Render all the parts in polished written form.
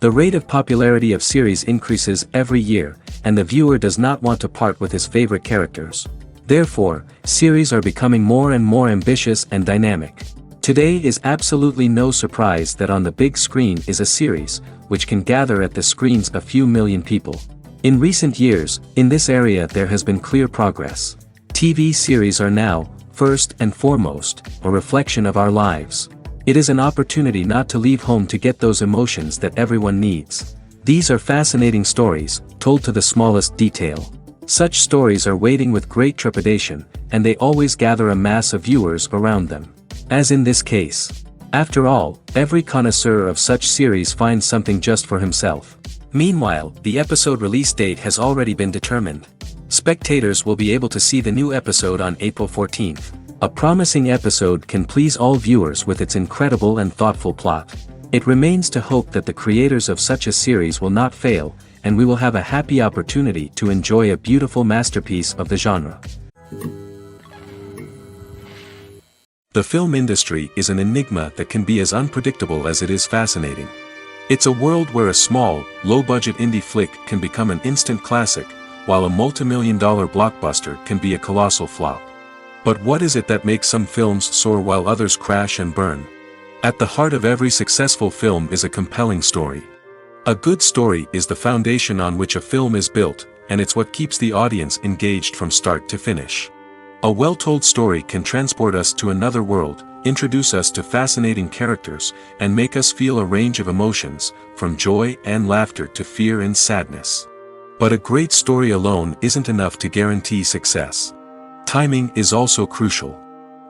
The rate of popularity of series increases every year, and the viewer does not want to part with his favorite characters. Therefore, series are becoming more and more ambitious and dynamic. Today is absolutely no surprise that on the big screen is a series, which can gather at the screens a few million people. In recent years, in this area there has been clear progress. TV series are now, first and foremost, a reflection of our lives. It is an opportunity not to leave home to get those emotions that everyone needs. These are fascinating stories, told to the smallest detail. Such stories are waiting with great trepidation, and they always gather a mass of viewers around them. As in this case. After all, every connoisseur of such series finds something just for himself. Meanwhile, the episode release date has already been determined. Spectators will be able to see the new episode on April 14th. A promising episode can please all viewers with its incredible and thoughtful plot. It remains to hope that the creators of such a series will not fail, and we will have a happy opportunity to enjoy a beautiful masterpiece of the genre. The film industry is an enigma that can be as unpredictable as it is fascinating. It's a world where a small, low-budget indie flick can become an instant classic, while a multi-million-dollar blockbuster can be a colossal flop. But what is it that makes some films soar while others crash and burn? At the heart of every successful film is a compelling story. A good story is the foundation on which a film is built, and it's what keeps the audience engaged from start to finish. A well-told story can transport us to another world, introduce us to fascinating characters, and make us feel a range of emotions, from joy and laughter to fear and sadness. But a great story alone isn't enough to guarantee success. Timing is also crucial.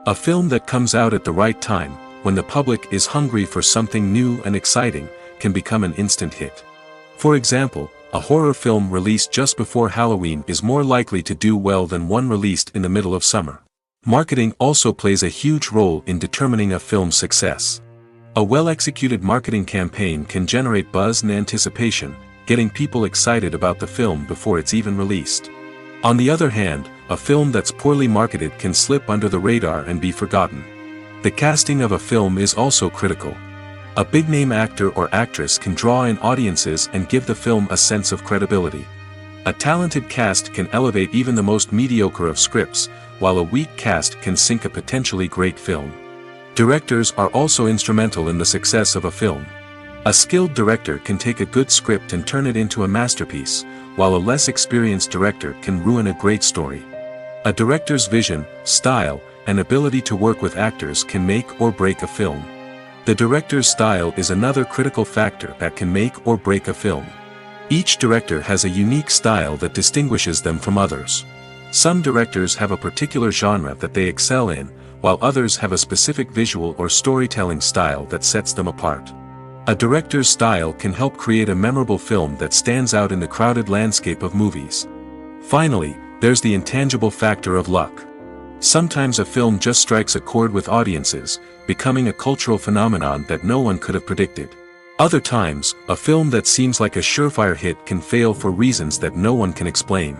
A film that comes out at the right time, when the public is hungry for something new and exciting, can become an instant hit. For example, a horror film released just before Halloween is more likely to do well than one released in the middle of summer. Marketing also plays a huge role in determining a film's success. A well-executed marketing campaign can generate buzz and anticipation, getting people excited about the film before it's even released. On the other hand, a film that's poorly marketed can slip under the radar and be forgotten. The casting of a film is also critical. A big-name actor or actress can draw in audiences and give the film a sense of credibility. A talented cast can elevate even the most mediocre of scripts, while a weak cast can sink a potentially great film. Directors are also instrumental in the success of a film. A skilled director can take a good script and turn it into a masterpiece, while a less experienced director can ruin a great story. A director's vision, style, and ability to work with actors can make or break a film. The director's style is another critical factor that can make or break a film. Each director has a unique style that distinguishes them from others. Some directors have a particular genre that they excel in, while others have a specific visual or storytelling style that sets them apart. A director's style can help create a memorable film that stands out in the crowded landscape of movies. Finally, there's the intangible factor of luck. Sometimes a film just strikes a chord with audiences, becoming a cultural phenomenon that no one could have predicted. Other times, a film that seems like a surefire hit can fail for reasons that no one can explain.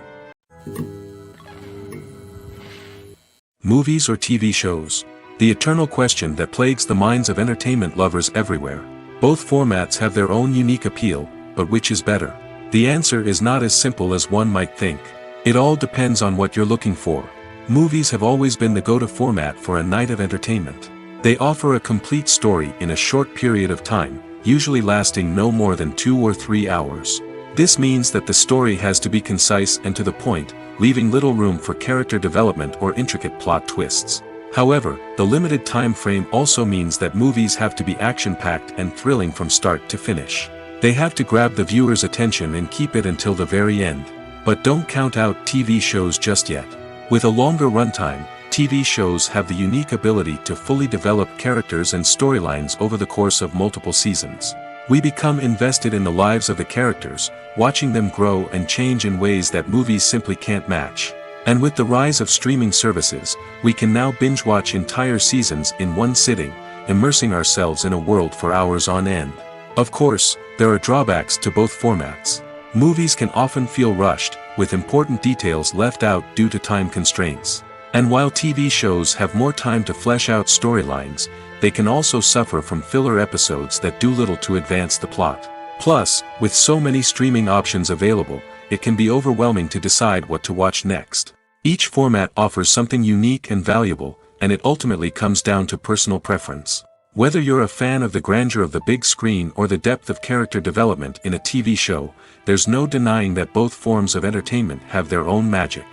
Movies or TV shows? The eternal question that plagues the minds of entertainment lovers everywhere. Both formats have their own unique appeal, but which is better? The answer is not as simple as one might think. It all depends on what you're looking for. Movies have always been the go-to format for a night of entertainment. They offer a complete story in a short period of time, usually lasting no more than 2 or 3 hours. This means that the story has to be concise and to the point, leaving little room for character development or intricate plot twists. However, the limited time frame also means that movies have to be action-packed and thrilling from start to finish. They have to grab the viewer's attention and keep it until the very end. But don't count out TV shows just yet. With a longer runtime, TV shows have the unique ability to fully develop characters and storylines over the course of multiple seasons. We become invested in the lives of the characters, watching them grow and change in ways that movies simply can't match. And with the rise of streaming services, we can now binge-watch entire seasons in one sitting, immersing ourselves in a world for hours on end. Of course, there are drawbacks to both formats. Movies can often feel rushed, with important details left out due to time constraints. And while TV shows have more time to flesh out storylines, they can also suffer from filler episodes that do little to advance the plot. Plus, with so many streaming options available, it can be overwhelming to decide what to watch next. Each format offers something unique and valuable, and it ultimately comes down to personal preference. Whether you're a fan of the grandeur of the big screen or the depth of character development in a TV show, there's no denying that both forms of entertainment have their own magic.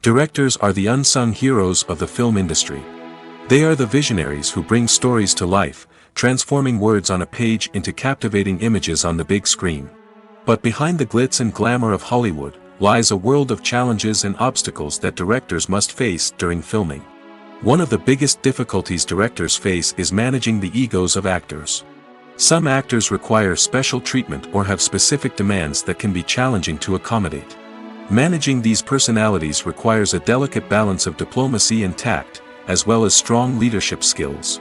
Directors are the unsung heroes of the film industry. They are the visionaries who bring stories to life, transforming words on a page into captivating images on the big screen. But behind the glitz and glamour of Hollywood lies a world of challenges and obstacles that directors must face during filming. One of the biggest difficulties directors face is managing the egos of actors. Some actors require special treatment or have specific demands that can be challenging to accommodate. Managing these personalities requires a delicate balance of diplomacy and tact, as well as strong leadership skills.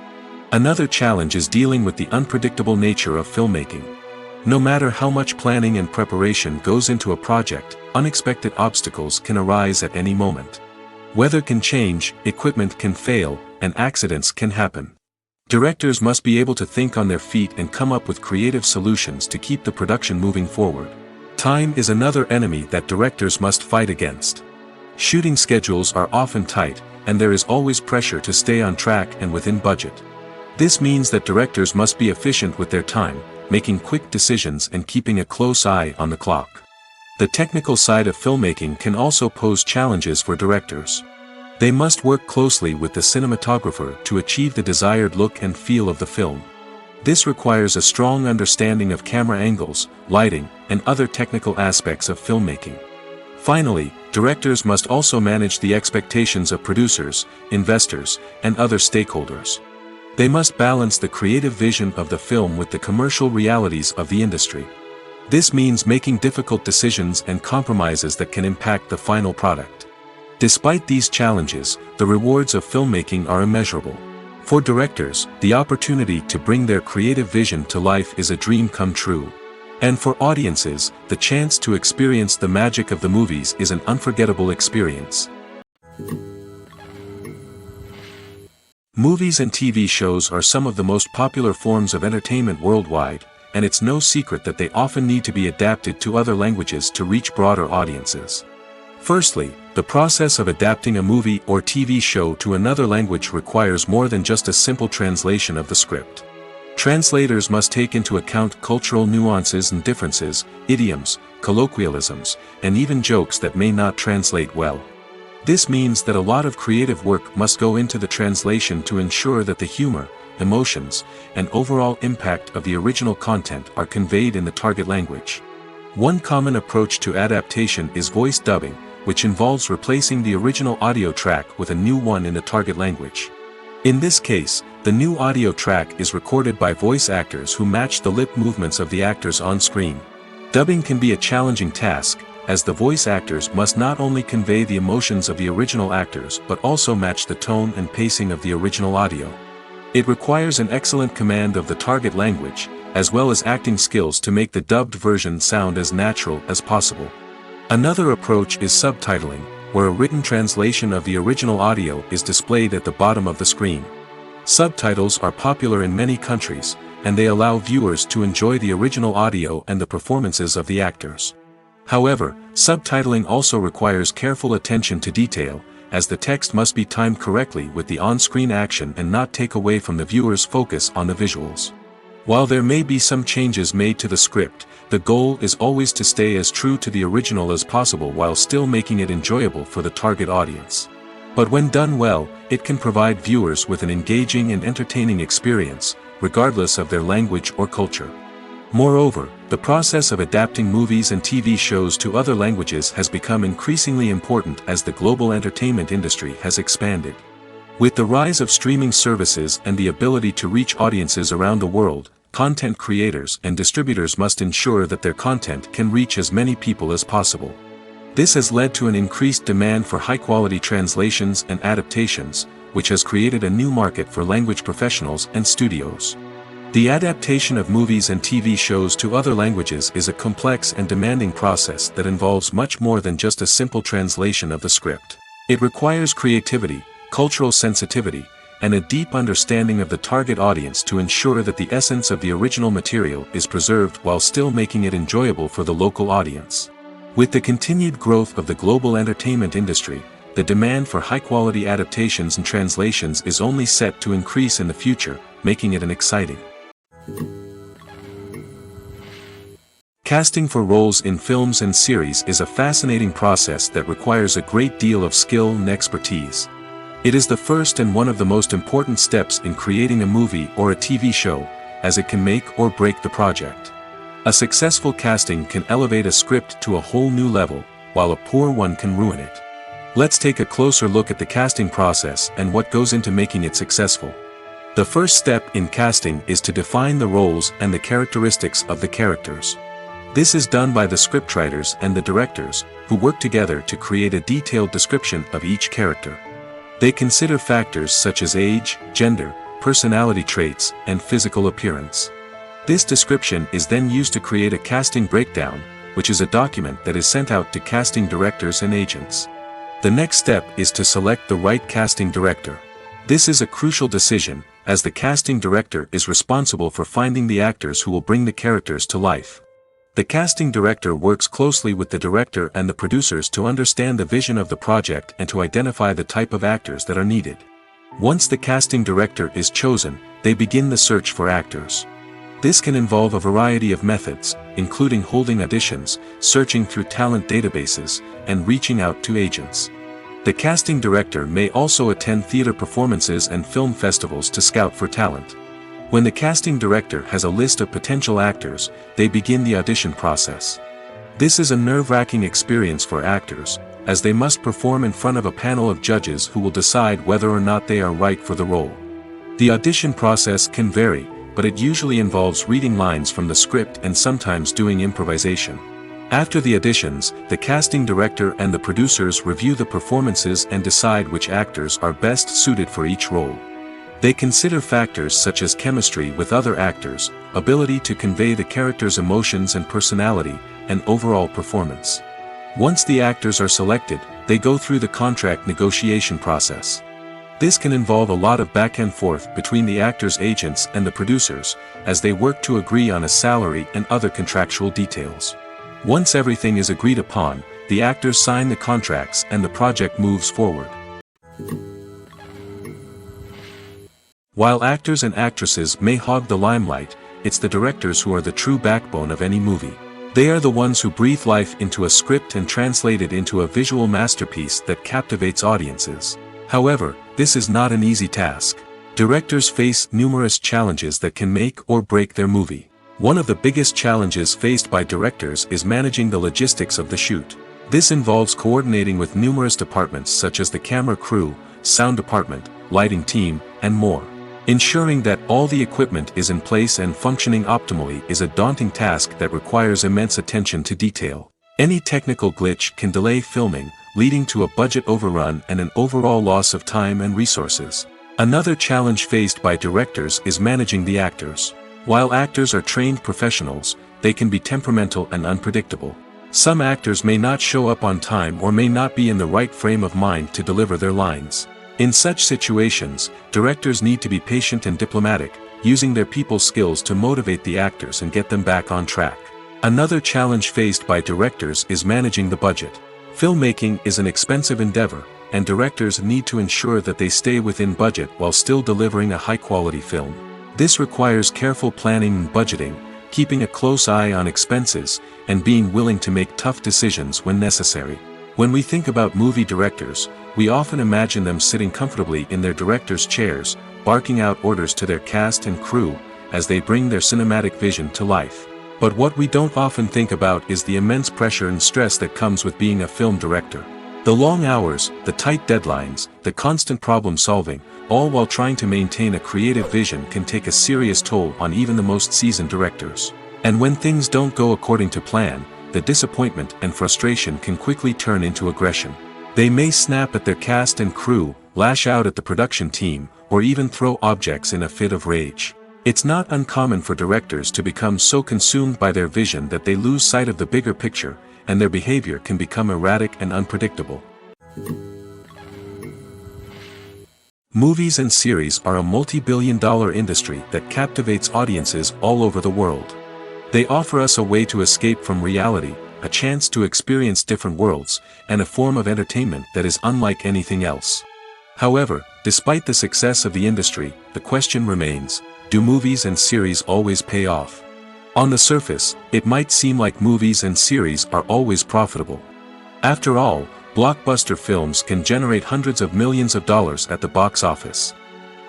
Another challenge is dealing with the unpredictable nature of filmmaking. No matter how much planning and preparation goes into a project, unexpected obstacles can arise at any moment. Weather can change, equipment can fail, and accidents can happen. Directors must be able to think on their feet and come up with creative solutions to keep the production moving forward. Time is another enemy that directors must fight against. Shooting schedules are often tight, and there is always pressure to stay on track and within budget. This means that directors must be efficient with their time, making quick decisions and keeping a close eye on the clock. The technical side of filmmaking can also pose challenges for directors. They must work closely with the cinematographer to achieve the desired look and feel of the film. This requires a strong understanding of camera angles, lighting, and other technical aspects of filmmaking. Finally, directors must also manage the expectations of producers, investors, and other stakeholders. They must balance the creative vision of the film with the commercial realities of the industry. This means making difficult decisions and compromises that can impact the final product. Despite these challenges, the rewards of filmmaking are immeasurable. For directors, the opportunity to bring their creative vision to life is a dream come true. And for audiences, the chance to experience the magic of the movies is an unforgettable experience. Movies and TV shows are some of the most popular forms of entertainment worldwide, and it's no secret that they often need to be adapted to other languages to reach broader audiences. Firstly, the process of adapting a movie or TV show to another language requires more than just a simple translation of the script. Translators must take into account cultural nuances and differences, idioms, colloquialisms, and even jokes that may not translate well. This means that a lot of creative work must go into the translation to ensure that the humor, emotions, and overall impact of the original content are conveyed in the target language. One common approach to adaptation is voice dubbing, which involves replacing the original audio track with a new one in the target language. In this case, the new audio track is recorded by voice actors who match the lip movements of the actors on screen. Dubbing can be a challenging task, as the voice actors must not only convey the emotions of the original actors but also match the tone and pacing of the original audio. It requires an excellent command of the target language, as well as acting skills to make the dubbed version sound as natural as possible. Another approach is subtitling, where a written translation of the original audio is displayed at the bottom of the screen. Subtitles are popular in many countries, and they allow viewers to enjoy the original audio and the performances of the actors. However, subtitling also requires careful attention to detail, as the text must be timed correctly with the on-screen action and not take away from the viewer's focus on the visuals. While there may be some changes made to the script, the goal is always to stay as true to the original as possible while still making it enjoyable for the target audience. But when done well, it can provide viewers with an engaging and entertaining experience, regardless of their language or culture. Moreover, the process of adapting movies and TV shows to other languages has become increasingly important as the global entertainment industry has expanded. With the rise of streaming services and the ability to reach audiences around the world, content creators and distributors must ensure that their content can reach as many people as possible. This has led to an increased demand for high-quality translations and adaptations, which has created a new market for language professionals and studios. The adaptation of movies and TV shows to other languages is a complex and demanding process that involves much more than just a simple translation of the script. It requires creativity, cultural sensitivity, and a deep understanding of the target audience to ensure that the essence of the original material is preserved while still making it enjoyable for the local audience. With the continued growth of the global entertainment industry, the demand for high-quality adaptations and translations is only set to increase in the future, making it an exciting. Casting for roles in films and series is a fascinating process that requires a great deal of skill and expertise. It is the first and one of the most important steps in creating a movie or a TV show, as it can make or break the project. A successful casting can elevate a script to a whole new level, while a poor one can ruin it. Let's take a closer look at the casting process and what goes into making it successful. The first step in casting is to define the roles and the characteristics of the characters. This is done by the scriptwriters and the directors, who work together to create a detailed description of each character. They consider factors such as age, gender, personality traits, and physical appearance. This description is then used to create a casting breakdown, which is a document that is sent out to casting directors and agents. The next step is to select the right casting director. This is a crucial decision, as the casting director is responsible for finding the actors who will bring the characters to life. The casting director works closely with the director and the producers to understand the vision of the project and to identify the type of actors that are needed. Once the casting director is chosen, they begin the search for actors. This can involve a variety of methods, including holding auditions, searching through talent databases, and reaching out to agents. The casting director may also attend theater performances and film festivals to scout for talent. When the casting director has a list of potential actors, they begin the audition process. This is a nerve-wracking experience for actors, as they must perform in front of a panel of judges who will decide whether or not they are right for the role. The audition process can vary, but it usually involves reading lines from the script and sometimes doing improvisation. After the auditions, the casting director and the producers review the performances and decide which actors are best suited for each role. They consider factors such as chemistry with other actors, ability to convey the character's emotions and personality, and overall performance. Once the actors are selected, they go through the contract negotiation process. This can involve a lot of back and forth between the actors' agents and the producers, as they work to agree on a salary and other contractual details. Once everything is agreed upon, the actors sign the contracts and the project moves forward. While actors and actresses may hog the limelight, it's the directors who are the true backbone of any movie. They are the ones who breathe life into a script and translate it into a visual masterpiece that captivates audiences. However, this is not an easy task. Directors face numerous challenges that can make or break their movie. One of the biggest challenges faced by directors is managing the logistics of the shoot. This involves coordinating with numerous departments such as the camera crew, sound department, lighting team, and more. Ensuring that all the equipment is in place and functioning optimally is a daunting task that requires immense attention to detail. Any technical glitch can delay filming, leading to a budget overrun and an overall loss of time and resources. Another challenge faced by directors is managing the actors. While actors are trained professionals, they can be temperamental and unpredictable. Some actors may not show up on time or may not be in the right frame of mind to deliver their lines. In such situations, directors need to be patient and diplomatic, using their people skills to motivate the actors and get them back on track. Another challenge faced by directors is managing the budget. Filmmaking is an expensive endeavor, and directors need to ensure that they stay within budget while still delivering a high-quality film. This requires careful planning and budgeting, keeping a close eye on expenses, and being willing to make tough decisions when necessary. When we think about movie directors, we often imagine them sitting comfortably in their director's chairs, barking out orders to their cast and crew, as they bring their cinematic vision to life. But what we don't often think about is the immense pressure and stress that comes with being a film director. The long hours, the tight deadlines, the constant problem solving, all while trying to maintain a creative vision can take a serious toll on even the most seasoned directors. And when things don't go according to plan, the disappointment and frustration can quickly turn into aggression. They may snap at their cast and crew, lash out at the production team, or even throw objects in a fit of rage. It's not uncommon for directors to become so consumed by their vision that they lose sight of the bigger picture, and their behavior can become erratic and unpredictable. Movies and series are a multi-billion-dollar industry that captivates audiences all over the world. They offer us a way to escape from reality, a chance to experience different worlds, and a form of entertainment that is unlike anything else. However, despite the success of the industry, the question remains, do movies and series always pay off? On the surface, it might seem like movies and series are always profitable. After all, blockbuster films can generate hundreds of millions of dollars at the box office.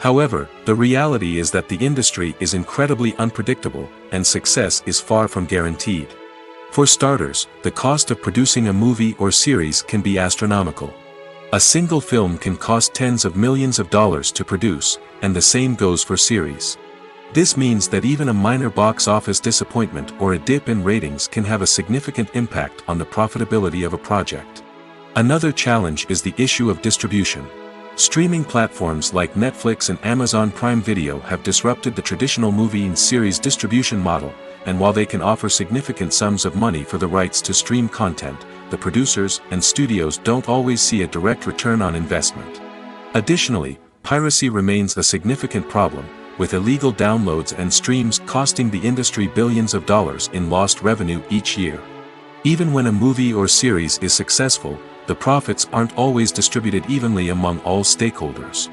However, the reality is that the industry is incredibly unpredictable, and success is far from guaranteed. For starters, the cost of producing a movie or series can be astronomical. A single film can cost tens of millions of dollars to produce, and the same goes for series. This means that even a minor box office disappointment or a dip in ratings can have a significant impact on the profitability of a project. Another challenge is the issue of distribution. Streaming platforms like Netflix and Amazon Prime Video have disrupted the traditional movie and series distribution model, and while they can offer significant sums of money for the rights to stream content, the producers and studios don't always see a direct return on investment. Additionally, piracy remains a significant problem, with illegal downloads and streams costing the industry billions of dollars in lost revenue each year. Even when a movie or series is successful, the profits aren't always distributed evenly among all stakeholders.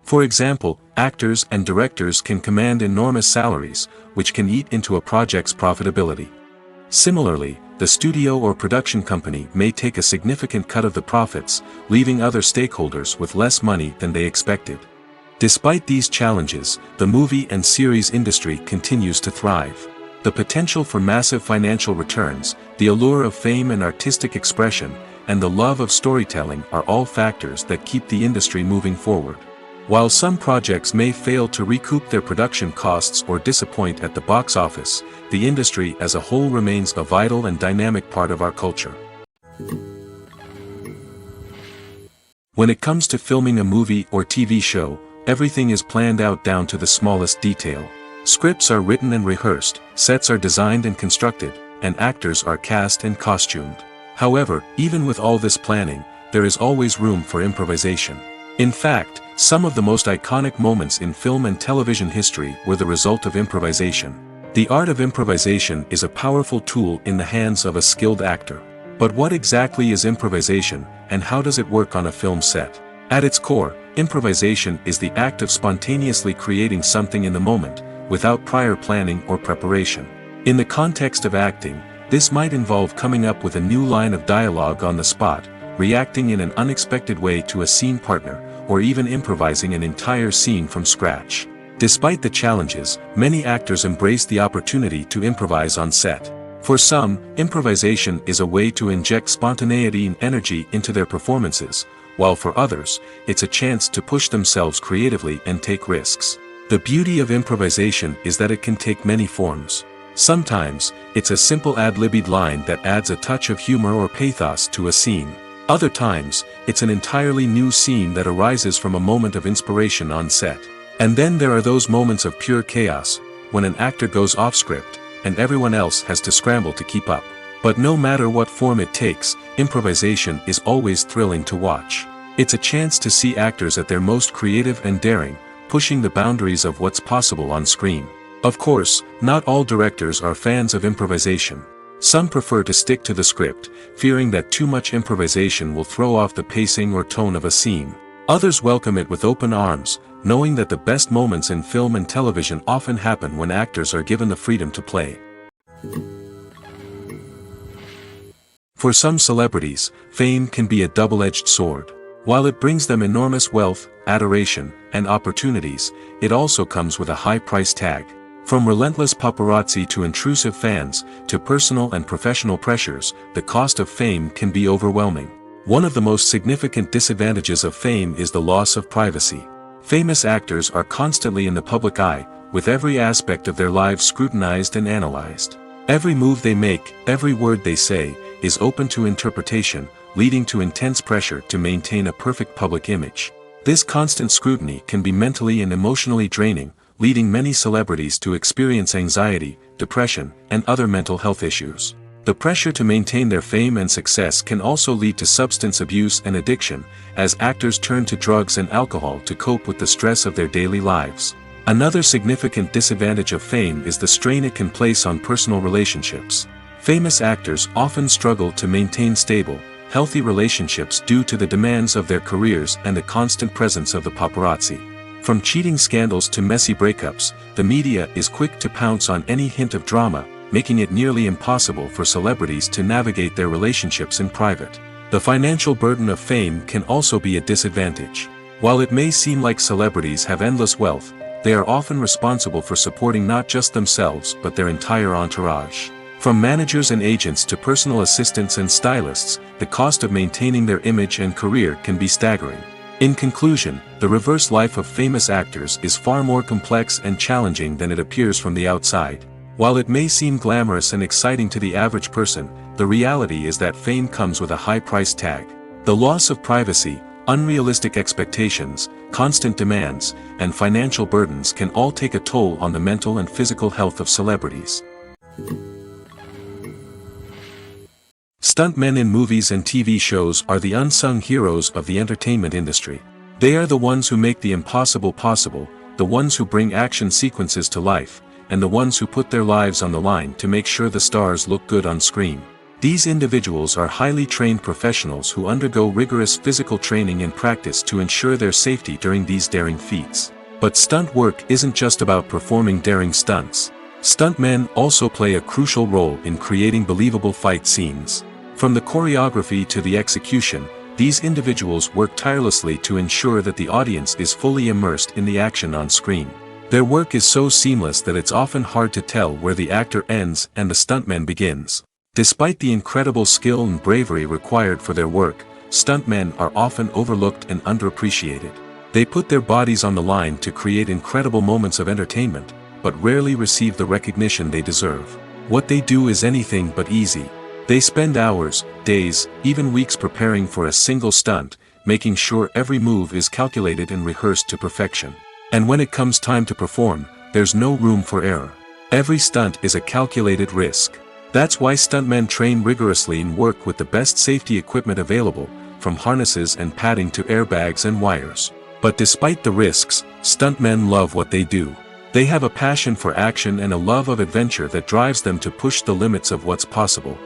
For example, actors and directors can command enormous salaries, which can eat into a project's profitability. Similarly, the studio or production company may take a significant cut of the profits, leaving other stakeholders with less money than they expected. Despite these challenges, the movie and series industry continues to thrive. The potential for massive financial returns, the allure of fame and artistic expression, and the love of storytelling are all factors that keep the industry moving forward. While some projects may fail to recoup their production costs or disappoint at the box office, the industry as a whole remains a vital and dynamic part of our culture. When it comes to filming a movie or TV show, everything is planned out down to the smallest detail. Scripts are written and rehearsed, sets are designed and constructed, and actors are cast and costumed. However, even with all this planning, there is always room for improvisation. In fact, some of the most iconic moments in film and television history were the result of improvisation. The art of improvisation is a powerful tool in the hands of a skilled actor. But what exactly is improvisation, and how does it work on a film set? At its core, improvisation is the act of spontaneously creating something in the moment, without prior planning or preparation. In the context of acting, this might involve coming up with a new line of dialogue on the spot, reacting in an unexpected way to a scene partner, or even improvising an entire scene from scratch. Despite the challenges, many actors embrace the opportunity to improvise on set. For some, improvisation is a way to inject spontaneity and energy into their performances, while for others, it's a chance to push themselves creatively and take risks. The beauty of improvisation is that it can take many forms. Sometimes, it's a simple ad-libbed line that adds a touch of humor or pathos to a scene. Other times, it's an entirely new scene that arises from a moment of inspiration on set. And then there are those moments of pure chaos, when an actor goes off script, and everyone else has to scramble to keep up. But no matter what form it takes, improvisation is always thrilling to watch. It's a chance to see actors at their most creative and daring, pushing the boundaries of what's possible on screen. Of course, not all directors are fans of improvisation. Some prefer to stick to the script, fearing that too much improvisation will throw off the pacing or tone of a scene. Others welcome it with open arms, knowing that the best moments in film and television often happen when actors are given the freedom to play. For some celebrities, fame can be a double-edged sword. While it brings them enormous wealth, adoration, and opportunities, it also comes with a high price tag. From relentless paparazzi to intrusive fans, to personal and professional pressures, the cost of fame can be overwhelming. One of the most significant disadvantages of fame is the loss of privacy. Famous actors are constantly in the public eye, with every aspect of their lives scrutinized and analyzed. Every move they make, every word they say, is open to interpretation, leading to intense pressure to maintain a perfect public image. This constant scrutiny can be mentally and emotionally draining, leading many celebrities to experience anxiety, depression, and other mental health issues. The pressure to maintain their fame and success can also lead to substance abuse and addiction, as actors turn to drugs and alcohol to cope with the stress of their daily lives. Another significant disadvantage of fame is the strain it can place on personal relationships. Famous actors often struggle to maintain stable, healthy relationships due to the demands of their careers and the constant presence of the paparazzi. From cheating scandals to messy breakups, the media is quick to pounce on any hint of drama, making it nearly impossible for celebrities to navigate their relationships in private. The financial burden of fame can also be a disadvantage. While it may seem like celebrities have endless wealth, they are often responsible for supporting not just themselves but their entire entourage. From managers and agents to personal assistants and stylists, the cost of maintaining their image and career can be staggering. In conclusion, the reverse life of famous actors is far more complex and challenging than it appears from the outside. While it may seem glamorous and exciting to the average person, the reality is that fame comes with a high price tag. The loss of privacy, unrealistic expectations, constant demands, and financial burdens can all take a toll on the mental and physical health of celebrities. Stuntmen in movies and TV shows are the unsung heroes of the entertainment industry. They are the ones who make the impossible possible, the ones who bring action sequences to life, and the ones who put their lives on the line to make sure the stars look good on screen. These individuals are highly trained professionals who undergo rigorous physical training and practice to ensure their safety during these daring feats. But stunt work isn't just about performing daring stunts. Stuntmen also play a crucial role in creating believable fight scenes. From the choreography to the execution, these individuals work tirelessly to ensure that the audience is fully immersed in the action on screen. Their work is so seamless that it's often hard to tell where the actor ends and the stuntman begins. Despite the incredible skill and bravery required for their work, stuntmen are often overlooked and underappreciated. They put their bodies on the line to create incredible moments of entertainment, but rarely receive the recognition they deserve. What they do is anything but easy. They spend hours, days, even weeks preparing for a single stunt, making sure every move is calculated and rehearsed to perfection. And when it comes time to perform, there's no room for error. Every stunt is a calculated risk. That's why stuntmen train rigorously and work with the best safety equipment available, from harnesses and padding to airbags and wires. But despite the risks, stuntmen love what they do. They have a passion for action and a love of adventure that drives them to push the limits of what's possible.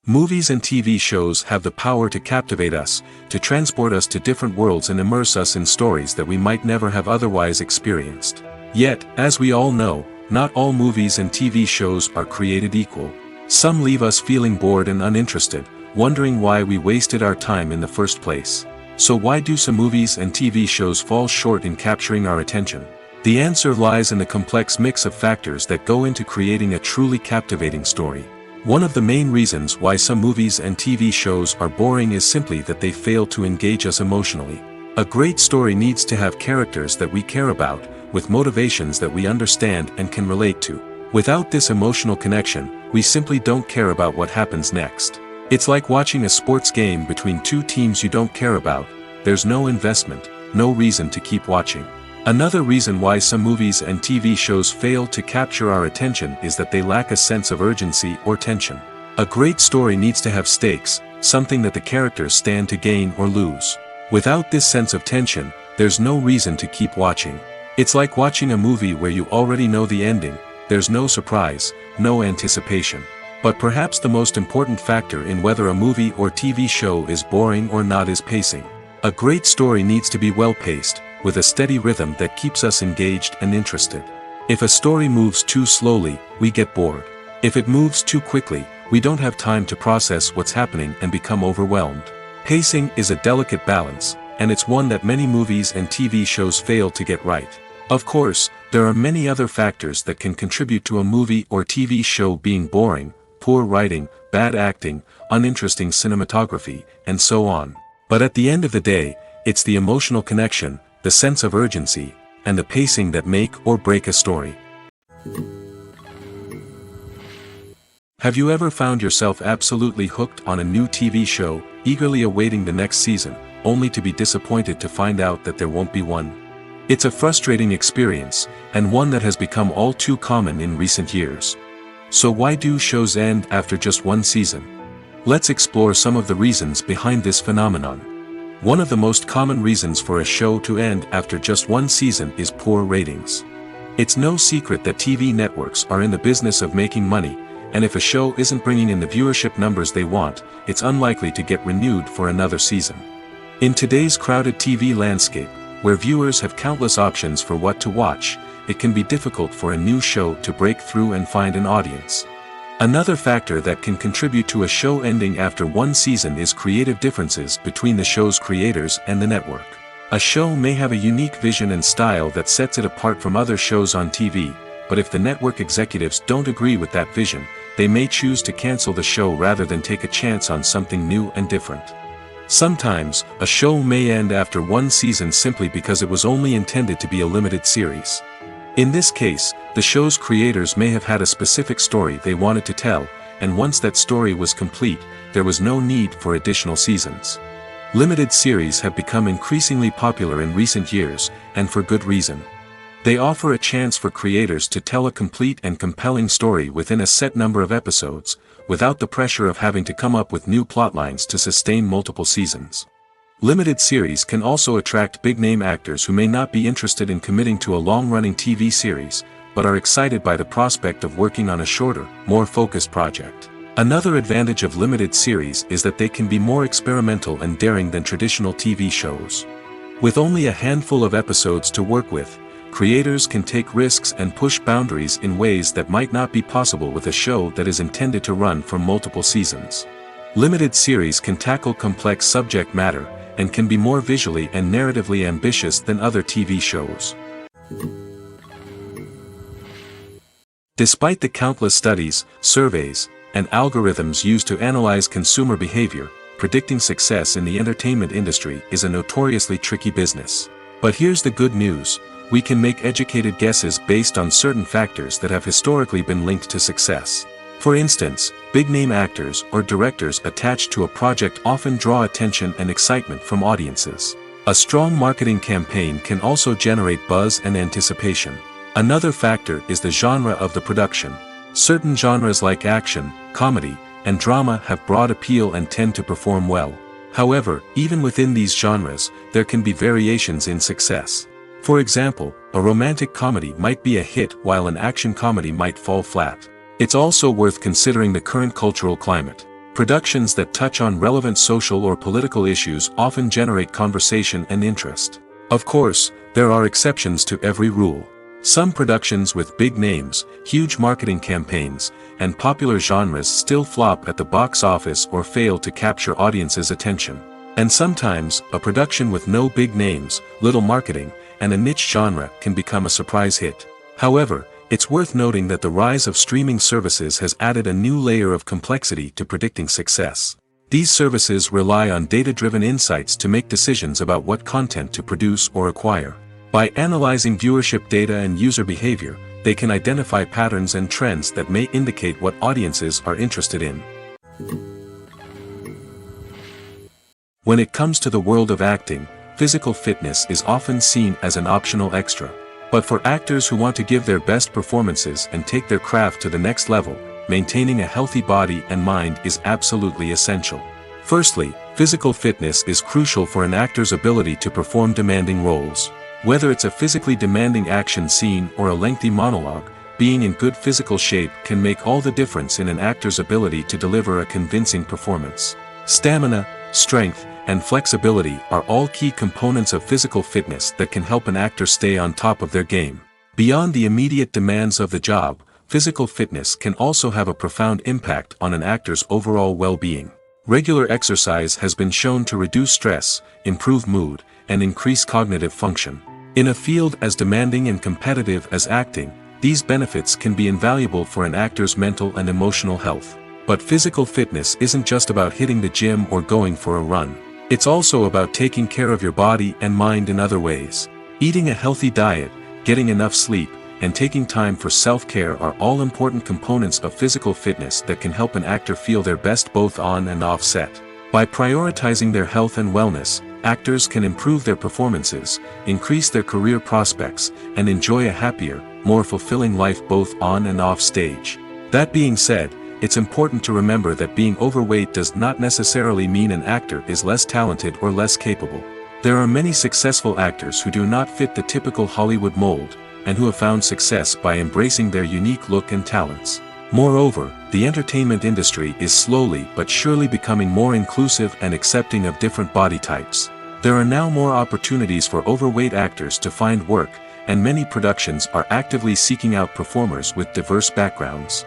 Movies and TV shows have the power to captivate us, to transport us to different worlds and immerse us in stories that we might never have otherwise experienced. Yet, as we all know, not all movies and TV shows are created equal. Some leave us feeling bored and uninterested, wondering why we wasted our time in the first place. So why do some movies and TV shows fall short in capturing our attention? The answer lies in the complex mix of factors that go into creating a truly captivating story. One of the main reasons why some movies and TV shows are boring is simply that they fail to engage us emotionally. A great story needs to have characters that we care about, with motivations that we understand and can relate to. Without this emotional connection, we simply don't care about what happens next. It's like watching a sports game between two teams you don't care about. There's no investment, no reason to keep watching. Another reason why some movies and TV shows fail to capture our attention is that they lack a sense of urgency or tension. A great story needs to have stakes, something that the characters stand to gain or lose. Without this sense of tension, there's no reason to keep watching. It's like watching a movie where you already know the ending. There's no surprise, no anticipation. But perhaps the most important factor in whether a movie or TV show is boring or not is pacing. A great story needs to be well-paced, with a steady rhythm that keeps us engaged and interested. If a story moves too slowly, we get bored. If it moves too quickly, we don't have time to process what's happening and become overwhelmed. Pacing is a delicate balance, and it's one that many movies and TV shows fail to get right. Of course, there are many other factors that can contribute to a movie or TV show being boring: poor writing, bad acting, uninteresting cinematography, and so on. But at the end of the day, it's the emotional connection, the sense of urgency, and the pacing that make or break a story. Have you ever found yourself absolutely hooked on a new TV show, eagerly awaiting the next season, only to be disappointed to find out that there won't be one? It's a frustrating experience, and one that has become all too common in recent years. So why do shows end after just one season? Let's explore some of the reasons behind this phenomenon. One of the most common reasons for a show to end after just one season is poor ratings. It's no secret that TV networks are in the business of making money, and if a show isn't bringing in the viewership numbers they want, it's unlikely to get renewed for another season. In today's crowded TV landscape, where viewers have countless options for what to watch, it can be difficult for a new show to break through and find an audience. Another factor that can contribute to a show ending after one season is creative differences between the show's creators and the network. A show may have a unique vision and style that sets it apart from other shows on TV, but if the network executives don't agree with that vision, they may choose to cancel the show rather than take a chance on something new and different. Sometimes, a show may end after one season simply because it was only intended to be a limited series. In this case, the show's creators may have had a specific story they wanted to tell, and once that story was complete, there was no need for additional seasons. Limited series have become increasingly popular in recent years, and for good reason. They offer a chance for creators to tell a complete and compelling story within a set number of episodes, without the pressure of having to come up with new plotlines to sustain multiple seasons. Limited series can also attract big-name actors who may not be interested in committing to a long-running TV series, but are excited by the prospect of working on a shorter, more focused project. Another advantage of limited series is that they can be more experimental and daring than traditional TV shows. With only a handful of episodes to work with, creators can take risks and push boundaries in ways that might not be possible with a show that is intended to run for multiple seasons. Limited series can tackle complex subject matter, and can be more visually and narratively ambitious than other TV shows. Despite the countless studies, surveys, and algorithms used to analyze consumer behavior, predicting success in the entertainment industry is a notoriously tricky business. But here's the good news: we can make educated guesses based on certain factors that have historically been linked to success. For instance, big-name actors or directors attached to a project often draw attention and excitement from audiences. A strong marketing campaign can also generate buzz and anticipation. Another factor is the genre of the production. Certain genres like action, comedy, and drama have broad appeal and tend to perform well. However, even within these genres, there can be variations in success. For example, a romantic comedy might be a hit while an action comedy might fall flat. It's also worth considering the current cultural climate. Productions that touch on relevant social or political issues often generate conversation and interest. Of course, there are exceptions to every rule. Some productions with big names, huge marketing campaigns, and popular genres still flop at the box office or fail to capture audiences' attention. And sometimes, a production with no big names, little marketing, and a niche genre can become a surprise hit. However, it's worth noting that the rise of streaming services has added a new layer of complexity to predicting success. These services rely on data-driven insights to make decisions about what content to produce or acquire. By analyzing viewership data and user behavior, they can identify patterns and trends that may indicate what audiences are interested in. When it comes to the world of acting, physical fitness is often seen as an optional extra. But for actors who want to give their best performances and take their craft to the next level, maintaining a healthy body and mind is absolutely essential. Firstly, physical fitness is crucial for an actor's ability to perform demanding roles. Whether it's a physically demanding action scene or a lengthy monologue, being in good physical shape can make all the difference in an actor's ability to deliver a convincing performance. Stamina, strength, and flexibility are all key components of physical fitness that can help an actor stay on top of their game. Beyond the immediate demands of the job, physical fitness can also have a profound impact on an actor's overall well-being. Regular exercise has been shown to reduce stress, improve mood, and increase cognitive function. In a field as demanding and competitive as acting, these benefits can be invaluable for an actor's mental and emotional health. But physical fitness isn't just about hitting the gym or going for a run. It's also about taking care of your body and mind in other ways. Eating a healthy diet, getting enough sleep, and taking time for self-care are all important components of physical fitness that can help an actor feel their best both on and off set. By prioritizing their health and wellness, actors can improve their performances, increase their career prospects, and enjoy a happier, more fulfilling life both on and off stage. That being said, it's important to remember that being overweight does not necessarily mean an actor is less talented or less capable. There are many successful actors who do not fit the typical Hollywood mold, and who have found success by embracing their unique look and talents. Moreover, the entertainment industry is slowly but surely becoming more inclusive and accepting of different body types. There are now more opportunities for overweight actors to find work, and many productions are actively seeking out performers with diverse backgrounds.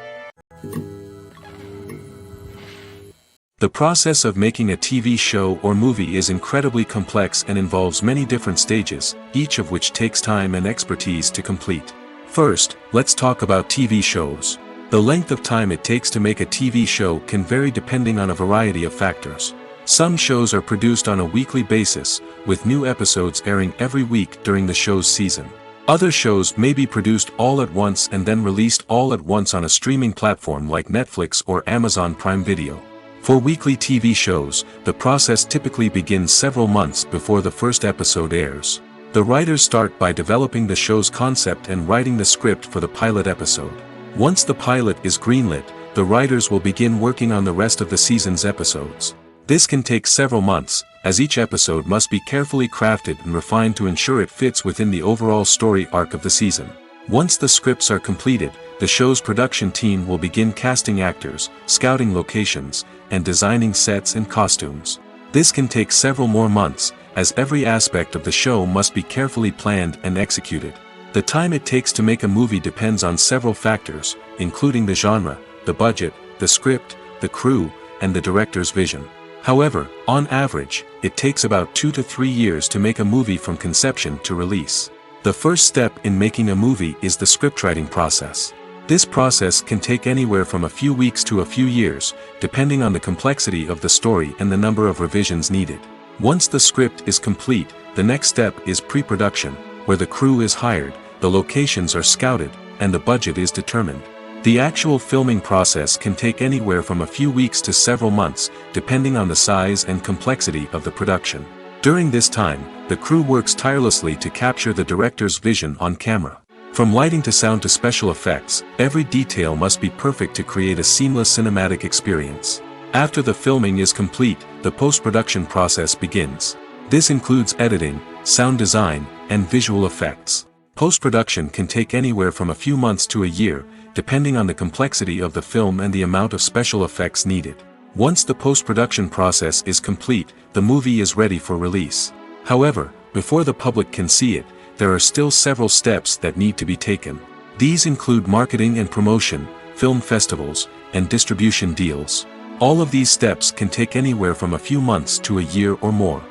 The process of making a TV show or movie is incredibly complex and involves many different stages, each of which takes time and expertise to complete. First, let's talk about TV shows. The length of time it takes to make a TV show can vary depending on a variety of factors. Some shows are produced on a weekly basis, with new episodes airing every week during the show's season. Other shows may be produced all at once and then released all at once on a streaming platform like Netflix or Amazon Prime Video. For weekly TV shows, the process typically begins several months before the first episode airs. The writers start by developing the show's concept and writing the script for the pilot episode. Once the pilot is greenlit, the writers will begin working on the rest of the season's episodes. This can take several months, as each episode must be carefully crafted and refined to ensure it fits within the overall story arc of the season. Once the scripts are completed, the show's production team will begin casting actors, scouting locations, and designing sets and costumes. This can take several more months, as every aspect of the show must be carefully planned and executed. The time it takes to make a movie depends on several factors, including the genre, the budget, the script, the crew, and the director's vision. However, on average, it takes about 2 to 3 years to make a movie from conception to release. The first step in making a movie is the scriptwriting process. This process can take anywhere from a few weeks to a few years, depending on the complexity of the story and the number of revisions needed. Once the script is complete, the next step is pre-production, where the crew is hired, the locations are scouted, and the budget is determined. The actual filming process can take anywhere from a few weeks to several months, depending on the size and complexity of the production. During this time, the crew works tirelessly to capture the director's vision on camera. From lighting to sound to special effects, every detail must be perfect to create a seamless cinematic experience. After the filming is complete, the post-production process begins. This includes editing, sound design, and visual effects. Post-production can take anywhere from a few months to a year, depending on the complexity of the film and the amount of special effects needed. Once the post-production process is complete, the movie is ready for release. However, before the public can see it, there are still several steps that need to be taken. These include marketing and promotion, film festivals, and distribution deals. All of these steps can take anywhere from a few months to a year or more.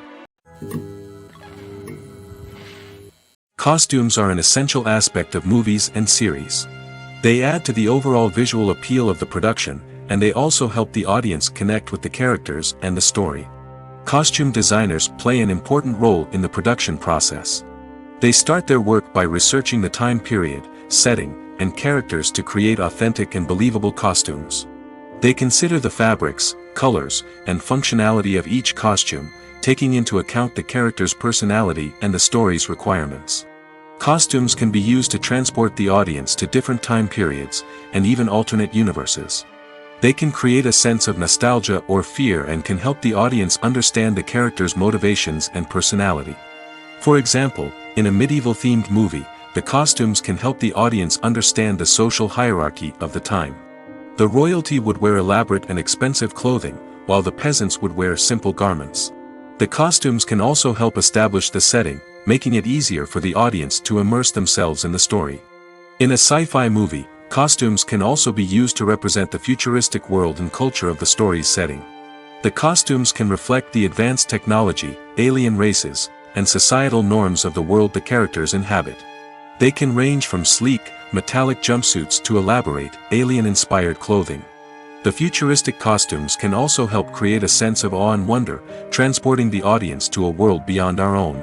Costumes are an essential aspect of movies and series. They add to the overall visual appeal of the production, and they also help the audience connect with the characters and the story. Costume designers play an important role in the production process. They start their work by researching the time period, setting, and characters to create authentic and believable costumes. They consider the fabrics, colors, and functionality of each costume, taking into account the character's personality and the story's requirements. Costumes can be used to transport the audience to different time periods, and even alternate universes. They can create a sense of nostalgia or fear and can help the audience understand the character's motivations and personality. For example, in a medieval-themed movie, the costumes can help the audience understand the social hierarchy of the time. The royalty would wear elaborate and expensive clothing, while the peasants would wear simple garments. The costumes can also help establish the setting, making it easier for the audience to immerse themselves in the story. In a sci-fi movie, costumes can also be used to represent the futuristic world and culture of the story's setting. The costumes can reflect the advanced technology, alien races, and societal norms of the world the characters inhabit. They can range from sleek, metallic jumpsuits to elaborate, alien-inspired clothing. The futuristic costumes can also help create a sense of awe and wonder, transporting the audience to a world beyond our own.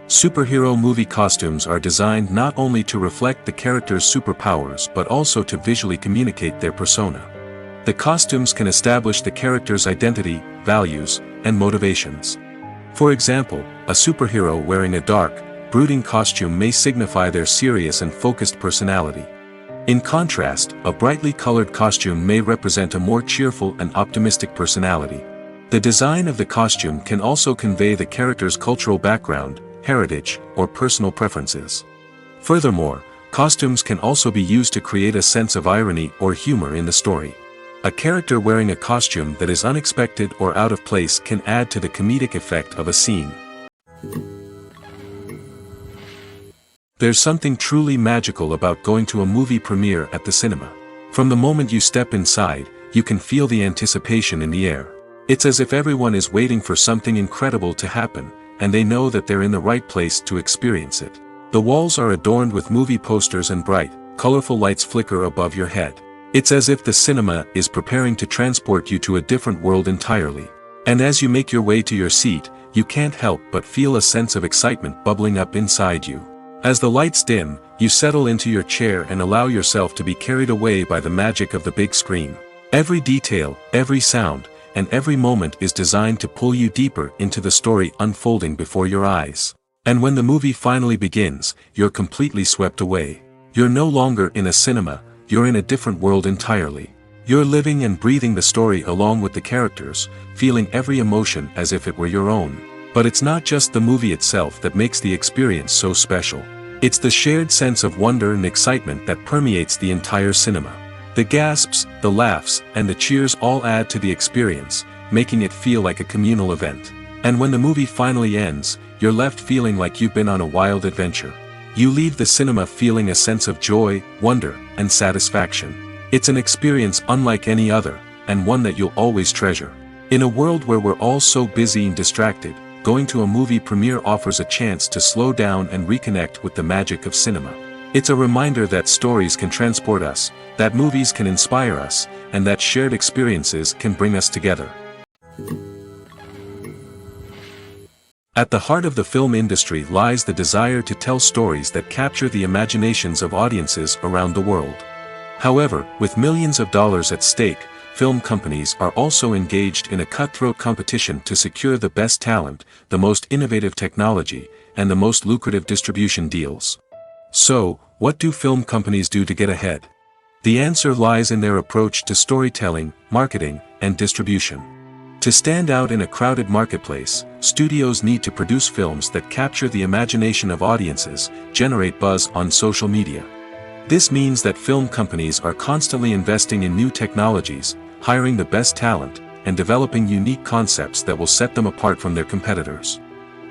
Superhero movie costumes are designed not only to reflect the character's superpowers but also to visually communicate their persona. The costumes can establish the character's identity, values, and motivations. For example, a superhero wearing a dark, brooding costume may signify their serious and focused personality. In contrast, a brightly colored costume may represent a more cheerful and optimistic personality. The design of the costume can also convey the character's cultural background, heritage, or personal preferences. Furthermore, costumes can also be used to create a sense of irony or humor in the story. A character wearing a costume that is unexpected or out of place can add to the comedic effect of a scene. There's something truly magical about going to a movie premiere at the cinema. From the moment you step inside, you can feel the anticipation in the air. It's as if everyone is waiting for something incredible to happen, and they know that they're in the right place to experience it. The walls are adorned with movie posters and bright, colorful lights flicker above your head. It's as if the cinema is preparing to transport you to a different world entirely. And as you make your way to your seat, you can't help but feel a sense of excitement bubbling up inside you. As the lights dim, you settle into your chair and allow yourself to be carried away by the magic of the big screen. Every detail, every sound, and every moment is designed to pull you deeper into the story unfolding before your eyes. And when the movie finally begins, you're completely swept away. You're no longer in a cinema, you're in a different world entirely. You're living and breathing the story along with the characters, feeling every emotion as if it were your own. But it's not just the movie itself that makes the experience so special. It's the shared sense of wonder and excitement that permeates the entire cinema. The gasps, the laughs, and the cheers all add to the experience, making it feel like a communal event. And when the movie finally ends, you're left feeling like you've been on a wild adventure. You leave the cinema feeling a sense of joy, wonder, and satisfaction. It's an experience unlike any other, and one that you'll always treasure. In a world where we're all so busy and distracted, going to a movie premiere offers a chance to slow down and reconnect with the magic of cinema. It's a reminder that stories can transport us, that movies can inspire us, and that shared experiences can bring us together. At the heart of the film industry lies the desire to tell stories that capture the imaginations of audiences around the world. However, with millions of dollars at stake, film companies are also engaged in a cutthroat competition to secure the best talent, the most innovative technology, and the most lucrative distribution deals. So, what do film companies do to get ahead? The answer lies in their approach to storytelling, marketing, and distribution. To stand out in a crowded marketplace, studios need to produce films that capture the imagination of audiences, generate buzz on social media. This means that film companies are constantly investing in new technologies, hiring the best talent, and developing unique concepts that will set them apart from their competitors.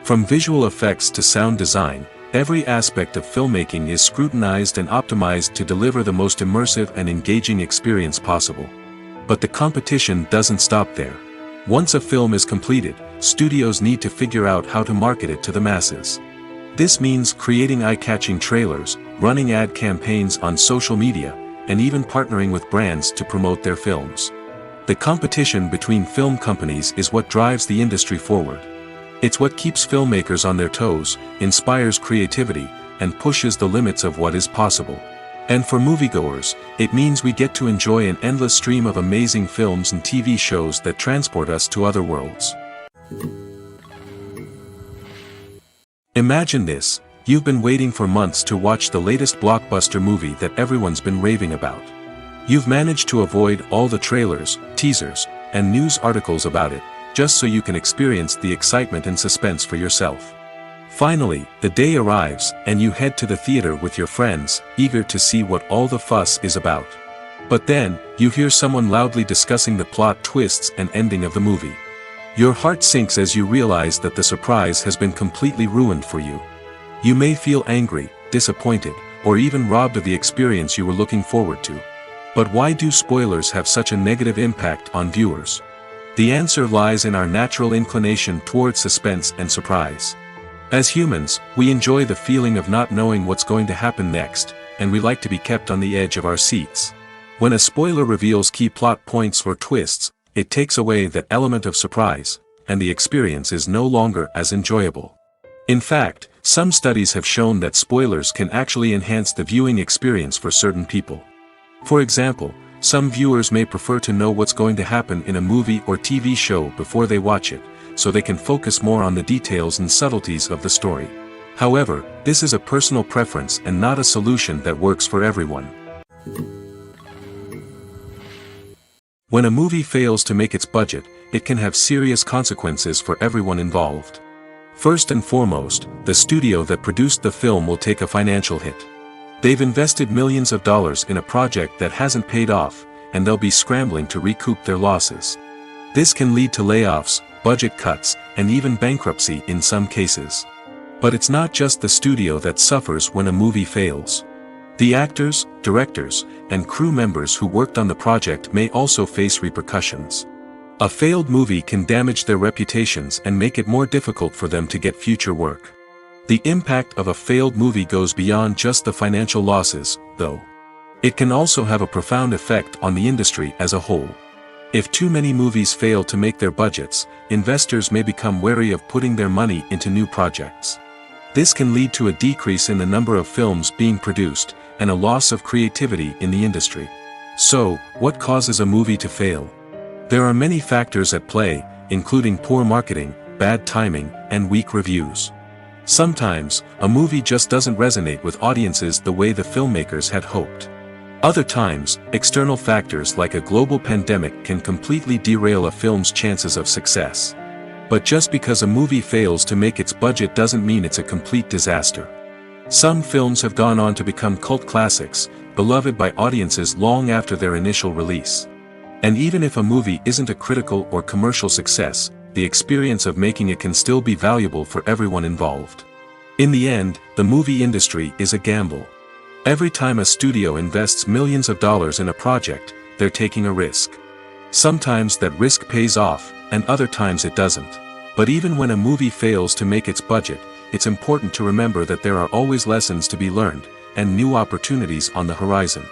From visual effects to sound design, every aspect of filmmaking is scrutinized and optimized to deliver the most immersive and engaging experience possible. But the competition doesn't stop there. Once a film is completed, studios need to figure out how to market it to the masses. This means creating eye-catching trailers, running ad campaigns on social media, and even partnering with brands to promote their films. The competition between film companies is what drives the industry forward. It's what keeps filmmakers on their toes, inspires creativity, and pushes the limits of what is possible. And for moviegoers, it means we get to enjoy an endless stream of amazing films and TV shows that transport us to other worlds. Imagine this: you've been waiting for months to watch the latest blockbuster movie that everyone's been raving about. You've managed to avoid all the trailers, teasers, and news articles about it, just so you can experience the excitement and suspense for yourself. Finally, the day arrives, and you head to the theater with your friends, eager to see what all the fuss is about. But then, you hear someone loudly discussing the plot twists and ending of the movie. Your heart sinks as you realize that the surprise has been completely ruined for you. You may feel angry, disappointed, or even robbed of the experience you were looking forward to. But why do spoilers have such a negative impact on viewers? The answer lies in our natural inclination toward suspense and surprise. As humans, we enjoy the feeling of not knowing what's going to happen next, and we like to be kept on the edge of our seats. When a spoiler reveals key plot points or twists, it takes away that element of surprise, and the experience is no longer as enjoyable. In fact, some studies have shown that spoilers can actually enhance the viewing experience for certain people. For example, Some viewers may prefer to know what's going to happen in a movie or TV show before they watch it, so they can focus more on the details and subtleties of the story. However, this is a personal preference and not a solution that works for everyone. When a movie fails to make its budget, it can have serious consequences for everyone involved. First and foremost, the studio that produced the film will take a financial hit. They've invested millions of dollars in a project that hasn't paid off, and they'll be scrambling to recoup their losses. This can lead to layoffs, budget cuts, and even bankruptcy in some cases. But it's not just the studio that suffers when a movie fails. The actors, directors, and crew members who worked on the project may also face repercussions. A failed movie can damage their reputations and make it more difficult for them to get future work. The impact of a failed movie goes beyond just the financial losses, though. It can also have a profound effect on the industry as a whole. If too many movies fail to make their budgets, investors may become wary of putting their money into new projects. This can lead to a decrease in the number of films being produced, and a loss of creativity in the industry. So, what causes a movie to fail? There are many factors at play, including poor marketing, bad timing, and weak reviews. Sometimes, a movie just doesn't resonate with audiences the way the filmmakers had hoped. Other times, external factors like a global pandemic can completely derail a film's chances of success. But just because a movie fails to make its budget doesn't mean it's a complete disaster. Some films have gone on to become cult classics, beloved by audiences long after their initial release. And even if a movie isn't a critical or commercial success, the experience of making it can still be valuable for everyone involved. In the end, the movie industry is a gamble. Every time a studio invests millions of dollars in a project, they're taking a risk. Sometimes that risk pays off, and other times it doesn't. But even when a movie fails to make its budget, it's important to remember that there are always lessons to be learned, and new opportunities on the horizon.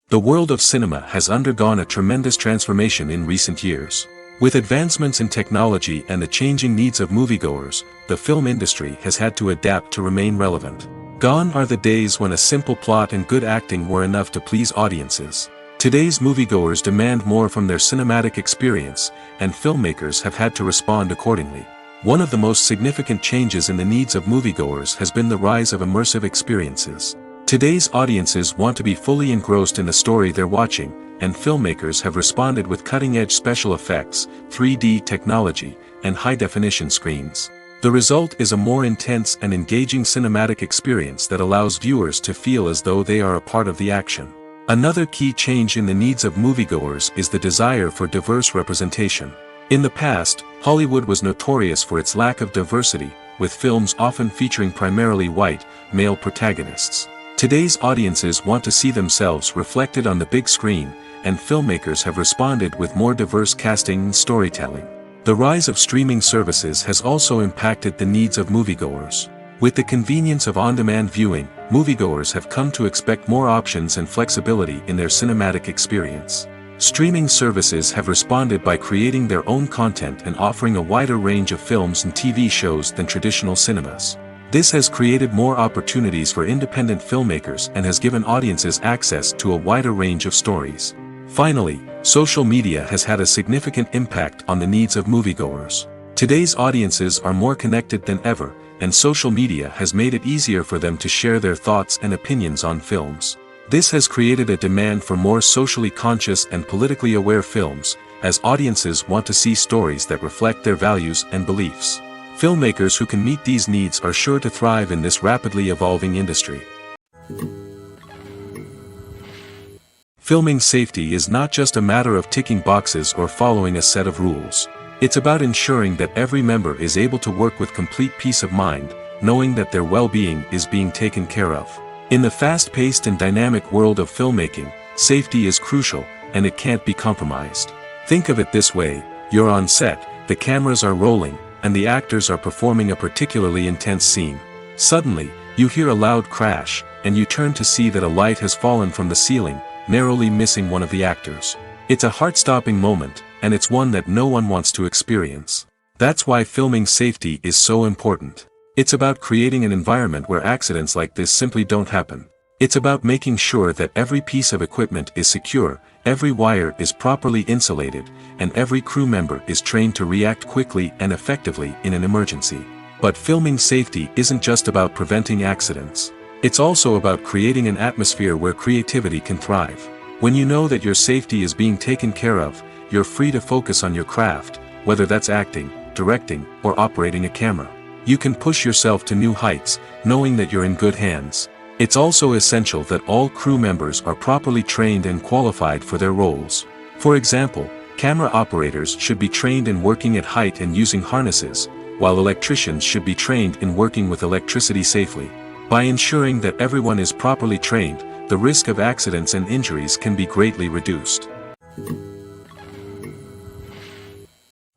The world of cinema has undergone a tremendous transformation in recent years. With advancements in technology and the changing needs of moviegoers, the film industry has had to adapt to remain relevant. Gone are the days when a simple plot and good acting were enough to please audiences. Today's moviegoers demand more from their cinematic experience, and filmmakers have had to respond accordingly. One of the most significant changes in the needs of moviegoers has been the rise of immersive experiences. Today's audiences want to be fully engrossed in the story they're watching, and filmmakers have responded with cutting-edge special effects, 3D technology, and high-definition screens. The result is a more intense and engaging cinematic experience that allows viewers to feel as though they are a part of the action. Another key change in the needs of moviegoers is the desire for diverse representation. In the past, Hollywood was notorious for its lack of diversity, with films often featuring primarily white, male protagonists. Today's audiences want to see themselves reflected on the big screen, and filmmakers have responded with more diverse casting and storytelling. The rise of streaming services has also impacted the needs of moviegoers. With the convenience of on-demand viewing, moviegoers have come to expect more options and flexibility in their cinematic experience. Streaming services have responded by creating their own content and offering a wider range of films and TV shows than traditional cinemas. This has created more opportunities for independent filmmakers and has given audiences access to a wider range of stories. Finally, social media has had a significant impact on the needs of moviegoers. Today's audiences are more connected than ever, and social media has made it easier for them to share their thoughts and opinions on films. This has created a demand for more socially conscious and politically aware films, as audiences want to see stories that reflect their values and beliefs. Filmmakers who can meet these needs are sure to thrive in this rapidly evolving industry. Filming safety is not just a matter of ticking boxes or following a set of rules. It's about ensuring that every member is able to work with complete peace of mind, knowing that their well-being is being taken care of. In the fast-paced and dynamic world of filmmaking, safety is crucial, and it can't be compromised. Think of it this way: you're on set, the cameras are rolling, and the actors are performing a particularly intense scene. Suddenly, you hear a loud crash, and you turn to see that a light has fallen from the ceiling, narrowly missing one of the actors. It's a heart-stopping moment, and it's one that no one wants to experience. That's why filming safety is so important. It's about creating an environment where accidents like this simply don't happen. It's about making sure that every piece of equipment is secure, every wire is properly insulated, and every crew member is trained to react quickly and effectively in an emergency. But filming safety isn't just about preventing accidents. It's also about creating an atmosphere where creativity can thrive. When you know that your safety is being taken care of, you're free to focus on your craft, whether that's acting, directing, or operating a camera. You can push yourself to new heights, knowing that you're in good hands. It's also essential that all crew members are properly trained and qualified for their roles. For example, camera operators should be trained in working at height and using harnesses, while electricians should be trained in working with electricity safely. By ensuring that everyone is properly trained, the risk of accidents and injuries can be greatly reduced.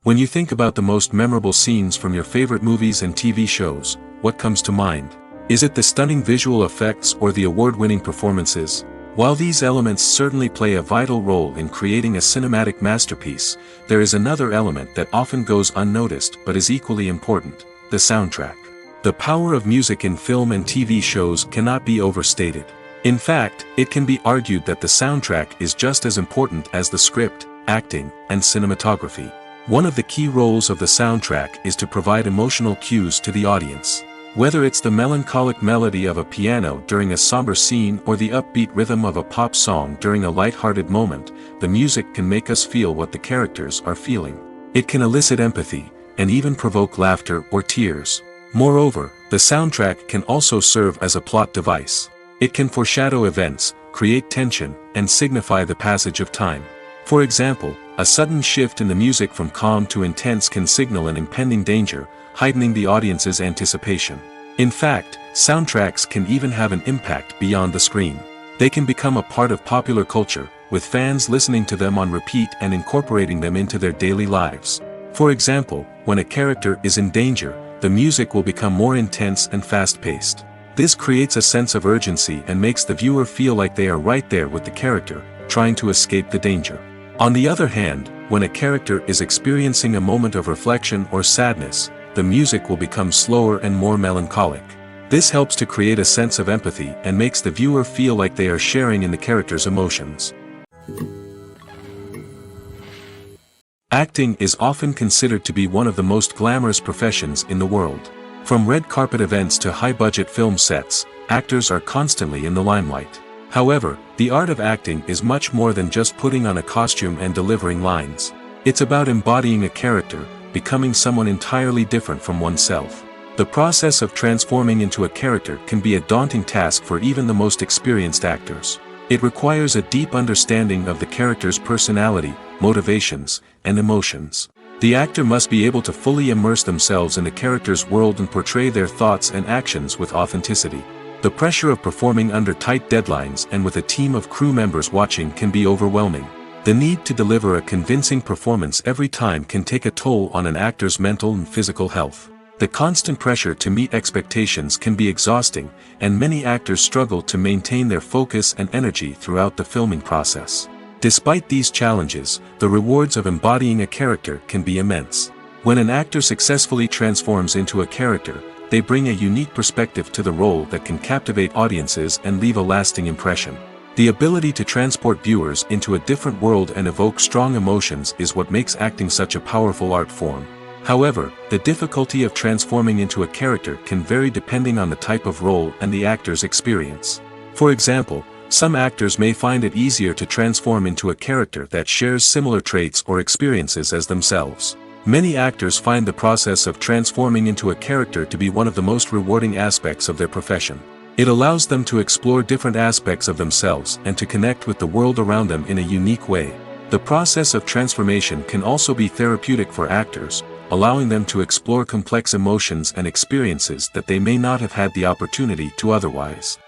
When you think about the most memorable scenes from your favorite movies and TV shows, what comes to mind? Is it the stunning visual effects or the award-winning performances? While these elements certainly play a vital role in creating a cinematic masterpiece, there is another element that often goes unnoticed but is equally important: the soundtrack. The power of music in film and TV shows cannot be overstated. In fact, it can be argued that the soundtrack is just as important as the script, acting, and cinematography. One of the key roles of the soundtrack is to provide emotional cues to the audience. Whether it's the melancholic melody of a piano during a somber scene or the upbeat rhythm of a pop song during a light-hearted moment, the music can make us feel what the characters are feeling. It can elicit empathy, and even provoke laughter or tears. Moreover, the soundtrack can also serve as a plot device. It can foreshadow events, create tension, and signify the passage of time. For example, a sudden shift in the music from calm to intense can signal an impending danger, heightening the audience's anticipation. In fact, soundtracks can even have an impact beyond the screen. They can become a part of popular culture, with fans listening to them on repeat and incorporating them into their daily lives. For example, when a character is in danger, the music will become more intense and fast-paced. This creates a sense of urgency and makes the viewer feel like they are right there with the character, trying to escape the danger. On the other hand, when a character is experiencing a moment of reflection or sadness, the music will become slower and more melancholic. This helps to create a sense of empathy and makes the viewer feel like they are sharing in the character's emotions. Acting is often considered to be one of the most glamorous professions in the world. From red carpet events to high-budget film sets, actors are constantly in the limelight. However, the art of acting is much more than just putting on a costume and delivering lines. It's about embodying a character, becoming someone entirely different from oneself. The process of transforming into a character can be a daunting task for even the most experienced actors. It requires a deep understanding of the character's personality, motivations, and emotions. The actor must be able to fully immerse themselves in the character's world and portray their thoughts and actions with authenticity. The pressure of performing under tight deadlines and with a team of crew members watching can be overwhelming. The need to deliver a convincing performance every time can take a toll on an actor's mental and physical health. The constant pressure to meet expectations can be exhausting, and many actors struggle to maintain their focus and energy throughout the filming process. Despite these challenges, the rewards of embodying a character can be immense. When an actor successfully transforms into a character, they bring a unique perspective to the role that can captivate audiences and leave a lasting impression. The ability to transport viewers into a different world and evoke strong emotions is what makes acting such a powerful art form. However, the difficulty of transforming into a character can vary depending on the type of role and the actor's experience. For example, some actors may find it easier to transform into a character that shares similar traits or experiences as themselves. Many actors find the process of transforming into a character to be one of the most rewarding aspects of their profession. It allows them to explore different aspects of themselves and to connect with the world around them in a unique way. The process of transformation can also be therapeutic for actors, allowing them to explore complex emotions and experiences that they may not have had the opportunity to otherwise.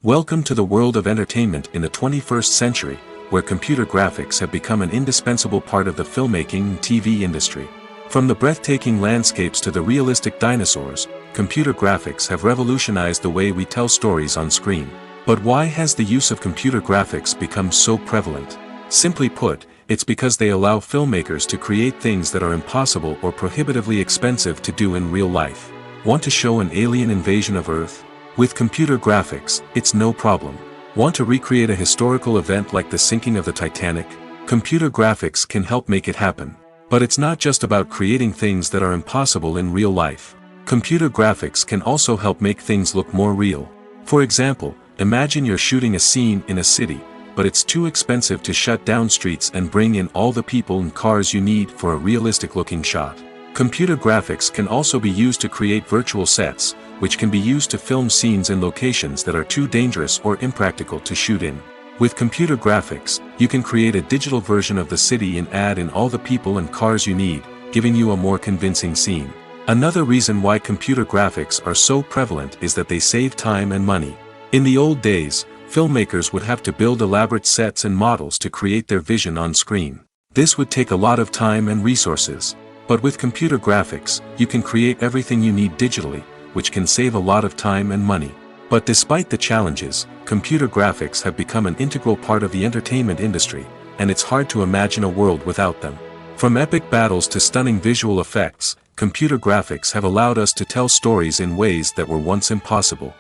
Welcome to the world of entertainment in the 21st century, where computer graphics have become an indispensable part of the filmmaking and TV industry. From the breathtaking landscapes to the realistic dinosaurs, computer graphics have revolutionized the way we tell stories on screen. But why has the use of computer graphics become so prevalent? Simply put, it's because they allow filmmakers to create things that are impossible or prohibitively expensive to do in real life. Want to show an alien invasion of Earth? With computer graphics, it's no problem. Want to recreate a historical event like the sinking of the Titanic? Computer graphics can help make it happen. But it's not just about creating things that are impossible in real life. Computer graphics can also help make things look more real. For example, imagine you're shooting a scene in a city, but it's too expensive to shut down streets and bring in all the people and cars you need for a realistic-looking shot. Computer graphics can also be used to create virtual sets, which can be used to film scenes in locations that are too dangerous or impractical to shoot in. With computer graphics, you can create a digital version of the city and add in all the people and cars you need, giving you a more convincing scene. Another reason why computer graphics are so prevalent is that they save time and money. In the old days, filmmakers would have to build elaborate sets and models to create their vision on screen. This would take a lot of time and resources. But with computer graphics, you can create everything you need digitally, which can save a lot of time and money. But despite the challenges, computer graphics have become an integral part of the entertainment industry, and it's hard to imagine a world without them. From epic battles to stunning visual effects, computer graphics have allowed us to tell stories in ways that were once impossible.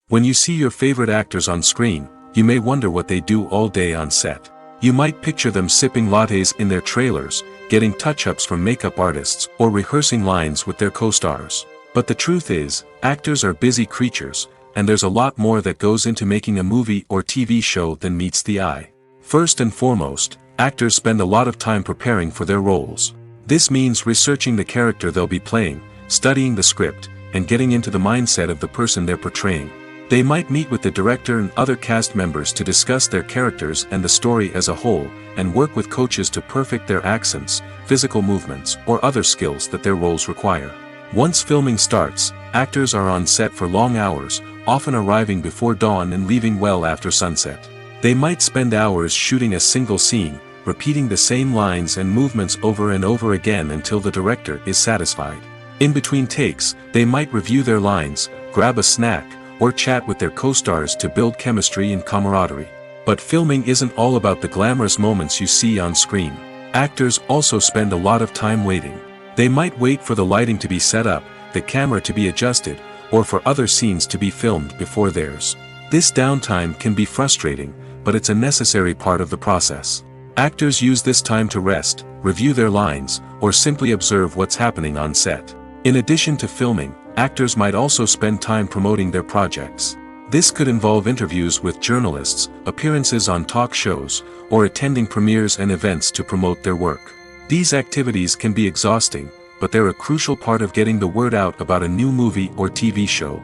When you see your favorite actors on screen, you may wonder what they do all day on set. You might picture them sipping lattes in their trailers, getting touch-ups from makeup artists, or rehearsing lines with their co-stars. But the truth is, actors are busy creatures, and there's a lot more that goes into making a movie or TV show than meets the eye. First and foremost, actors spend a lot of time preparing for their roles. This means researching the character they'll be playing, studying the script, and getting into the mindset of the person they're portraying. They might meet with the director and other cast members to discuss their characters and the story as a whole, and work with coaches to perfect their accents, physical movements, or other skills that their roles require. Once filming starts, actors are on set for long hours, often arriving before dawn and leaving well after sunset. They might spend hours shooting a single scene, repeating the same lines and movements over and over again until the director is satisfied. In between takes, they might review their lines, grab a snack, or chat with their co-stars to build chemistry and camaraderie. But filming isn't all about the glamorous moments you see on screen. Actors also spend a lot of time waiting. They might wait for the lighting to be set up, the camera to be adjusted, or for other scenes to be filmed before theirs. This downtime can be frustrating, but it's a necessary part of the process. Actors use this time to rest, review their lines, or simply observe what's happening on set. In addition to filming, actors might also spend time promoting their projects. This could involve interviews with journalists, appearances on talk shows, or attending premieres and events to promote their work. These activities can be exhausting, but they're a crucial part of getting the word out about a new movie or TV show.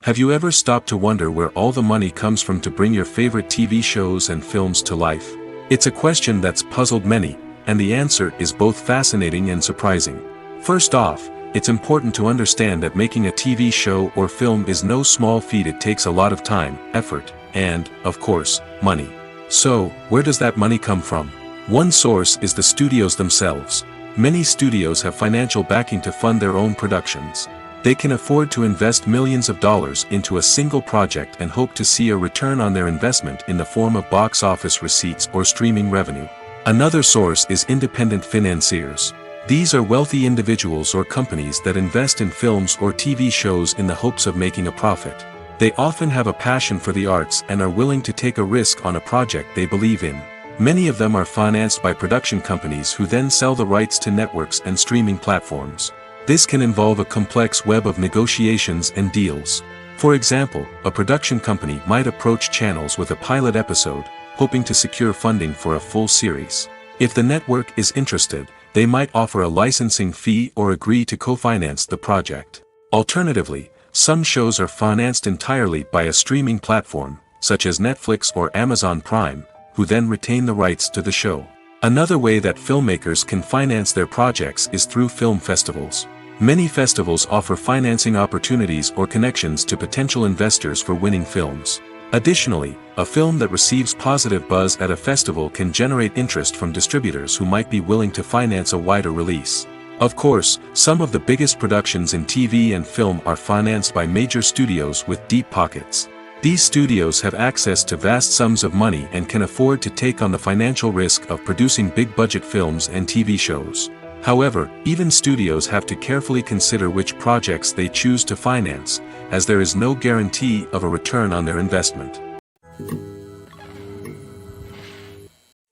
Have you ever stopped to wonder where all the money comes from to bring your favorite TV shows and films to life? It's a question that's puzzled many, and the answer is both fascinating and surprising. First off, it's important to understand that making a TV show or film is no small feat. It takes a lot of time, effort, and, of course, money. So, where does that money come from? One source is the studios themselves. Many studios have financial backing to fund their own productions. They can afford to invest millions of dollars into a single project and hope to see a return on their investment in the form of box office receipts or streaming revenue. Another source is independent financiers. These are wealthy individuals or companies that invest in films or TV shows in the hopes of making a profit. They often have a passion for the arts and are willing to take a risk on a project they believe in. Many of them are financed by production companies who then sell the rights to networks and streaming platforms. This can involve a complex web of negotiations and deals. For example, a production company might approach channels with a pilot episode, hoping to secure funding for a full series. If the network is interested, they might offer a licensing fee or agree to co-finance the project. Alternatively, some shows are financed entirely by a streaming platform, such as Netflix or Amazon Prime, who then retain the rights to the show. Another way that filmmakers can finance their projects is through film festivals. Many festivals offer financing opportunities or connections to potential investors for winning films. Additionally, a film that receives positive buzz at a festival can generate interest from distributors who might be willing to finance a wider release. Of course, some of the biggest productions in TV and film are financed by major studios with deep pockets. These studios have access to vast sums of money and can afford to take on the financial risk of producing big-budget films and TV shows. However, even studios have to carefully consider which projects they choose to finance, as there is no guarantee of a return on their investment.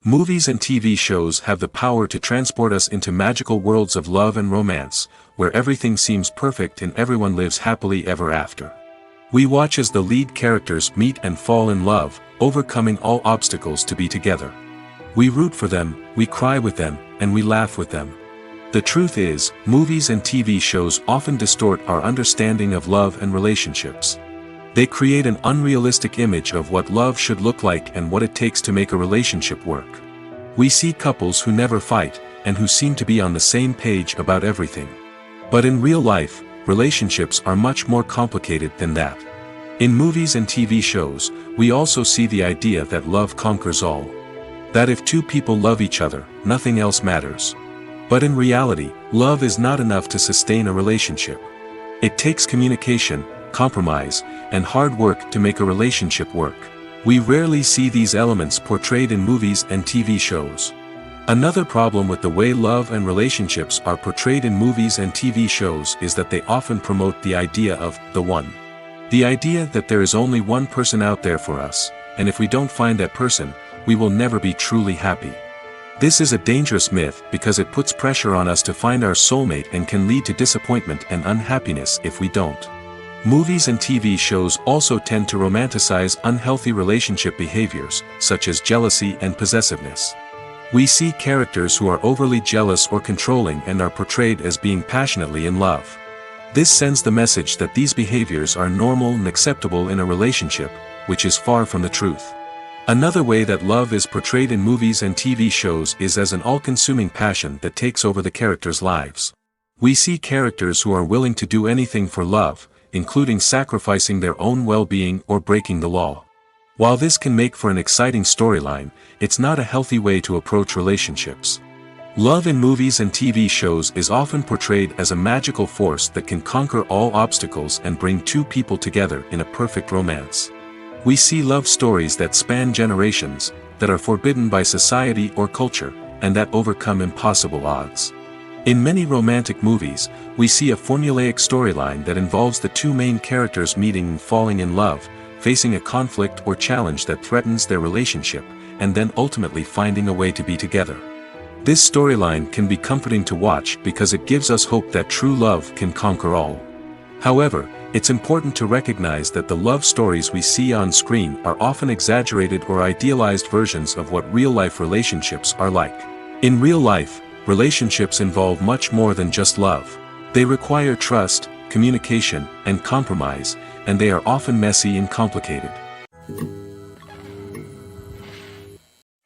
Movies and TV shows have the power to transport us into magical worlds of love and romance, where everything seems perfect and everyone lives happily ever after. We watch as the lead characters meet and fall in love, overcoming all obstacles to be together. We root for them, we cry with them, and we laugh with them. The truth is, movies and TV shows often distort our understanding of love and relationships. They create an unrealistic image of what love should look like and what it takes to make a relationship work. We see couples who never fight, and who seem to be on the same page about everything. But in real life, relationships are much more complicated than that. In movies and TV shows, we also see the idea that love conquers all. That if two people love each other, nothing else matters. But in reality, love is not enough to sustain a relationship. It takes communication, compromise, and hard work to make a relationship work. We rarely see these elements portrayed in movies and TV shows. Another problem with the way love and relationships are portrayed in movies and TV shows is that they often promote the idea of the one. The idea that there is only one person out there for us, and if we don't find that person, we will never be truly happy. This is a dangerous myth because it puts pressure on us to find our soulmate and can lead to disappointment and unhappiness if we don't. Movies and TV shows also tend to romanticize unhealthy relationship behaviors, such as jealousy and possessiveness. We see characters who are overly jealous or controlling and are portrayed as being passionately in love. This sends the message that these behaviors are normal and acceptable in a relationship, which is far from the truth. Another way that love is portrayed in movies and TV shows is as an all-consuming passion that takes over the characters' lives. We see characters who are willing to do anything for love, including sacrificing their own well-being or breaking the law. While this can make for an exciting storyline, it's not a healthy way to approach relationships. Love in movies and TV shows is often portrayed as a magical force that can conquer all obstacles and bring two people together in a perfect romance. We see love stories that span generations, that are forbidden by society or culture, and that overcome impossible odds. In many romantic movies, we see a formulaic storyline that involves the two main characters meeting and falling in love, facing a conflict or challenge that threatens their relationship, and then ultimately finding a way to be together. This storyline can be comforting to watch because it gives us hope that true love can conquer all. However, it's important to recognize that the love stories we see on screen are often exaggerated or idealized versions of what real-life relationships are like. In real life, relationships involve much more than just love. They require trust, communication, and compromise, and they are often messy and complicated.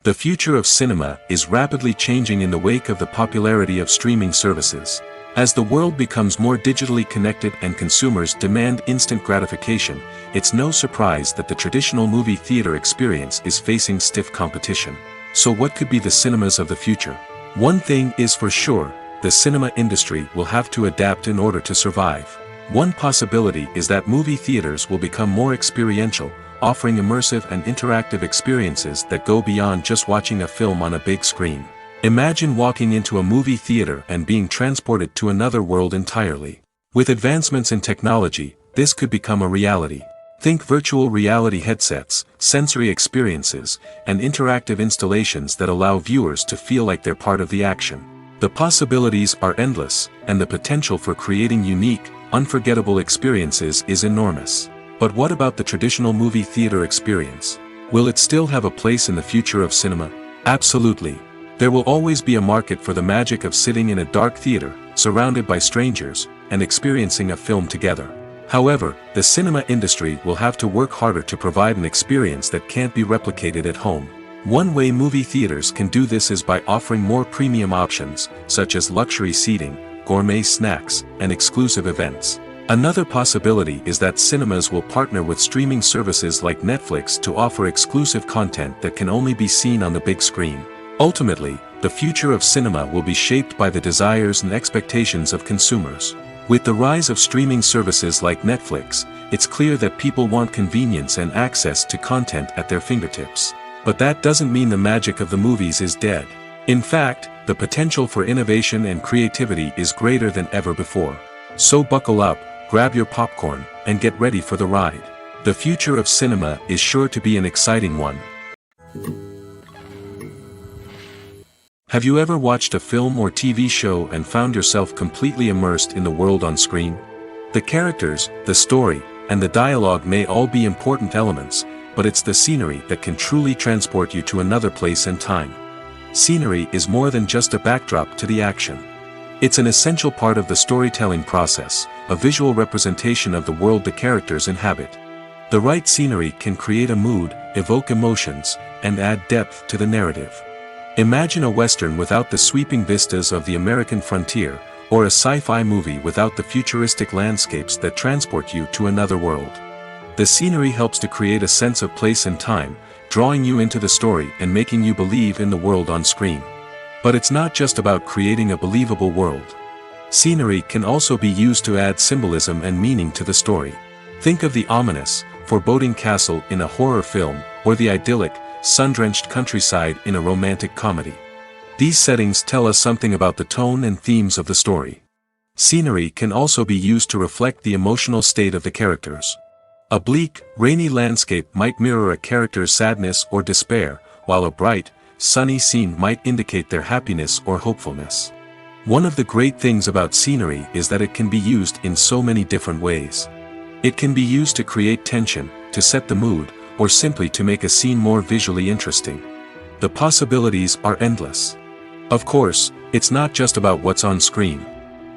The future of cinema is rapidly changing in the wake of the popularity of streaming services. As the world becomes more digitally connected and consumers demand instant gratification, it's no surprise that the traditional movie theater experience is facing stiff competition. So what could be the cinemas of the future? One thing is for sure, the cinema industry will have to adapt in order to survive. One possibility is that movie theaters will become more experiential, offering immersive and interactive experiences that go beyond just watching a film on a big screen. Imagine walking into a movie theater and being transported to another world entirely. With advancements in technology, this could become a reality. Think virtual reality headsets, sensory experiences, and interactive installations that allow viewers to feel like they're part of the action. The possibilities are endless, and the potential for creating unique, unforgettable experiences is enormous. But what about the traditional movie theater experience? Will it still have a place in the future of cinema? Absolutely. There will always be a market for the magic of sitting in a dark theater, surrounded by strangers, and experiencing a film together. However, the cinema industry will have to work harder to provide an experience that can't be replicated at home. One way movie theaters can do this is by offering more premium options, such as luxury seating, gourmet snacks, and exclusive events. Another possibility is that cinemas will partner with streaming services like Netflix to offer exclusive content that can only be seen on the big screen. Ultimately, the future of cinema will be shaped by the desires and expectations of consumers. With the rise of streaming services like Netflix, it's clear that people want convenience and access to content at their fingertips. But that doesn't mean the magic of the movies is dead. In fact, the potential for innovation and creativity is greater than ever before. So buckle up, grab your popcorn, and get ready for the ride. The future of cinema is sure to be an exciting one. Have you ever watched a film or TV show and found yourself completely immersed in the world on screen? The characters, the story, and the dialogue may all be important elements, but it's the scenery that can truly transport you to another place and time. Scenery is more than just a backdrop to the action. It's an essential part of the storytelling process, a visual representation of the world the characters inhabit. The right scenery can create a mood, evoke emotions, and add depth to the narrative. Imagine a Western without the sweeping vistas of the American frontier, or a sci-fi movie without the futuristic landscapes that transport you to another world. The scenery helps to create a sense of place and time, drawing you into the story and making you believe in the world on screen. But it's not just about creating a believable world. Scenery can also be used to add symbolism and meaning to the story. Think of the ominous, foreboding castle in a horror film, or the idyllic, sun-drenched countryside in a romantic comedy. These settings tell us something about the tone and themes of the story. Scenery can also be used to reflect the emotional state of the characters. A bleak, rainy landscape might mirror a character's sadness or despair, while a bright, sunny scene might indicate their happiness or hopefulness. One of the great things about scenery is that it can be used in so many different ways. It can be used to create tension, to set the mood, or simply to make a scene more visually interesting. The possibilities are endless. Of course, it's not just about what's on screen.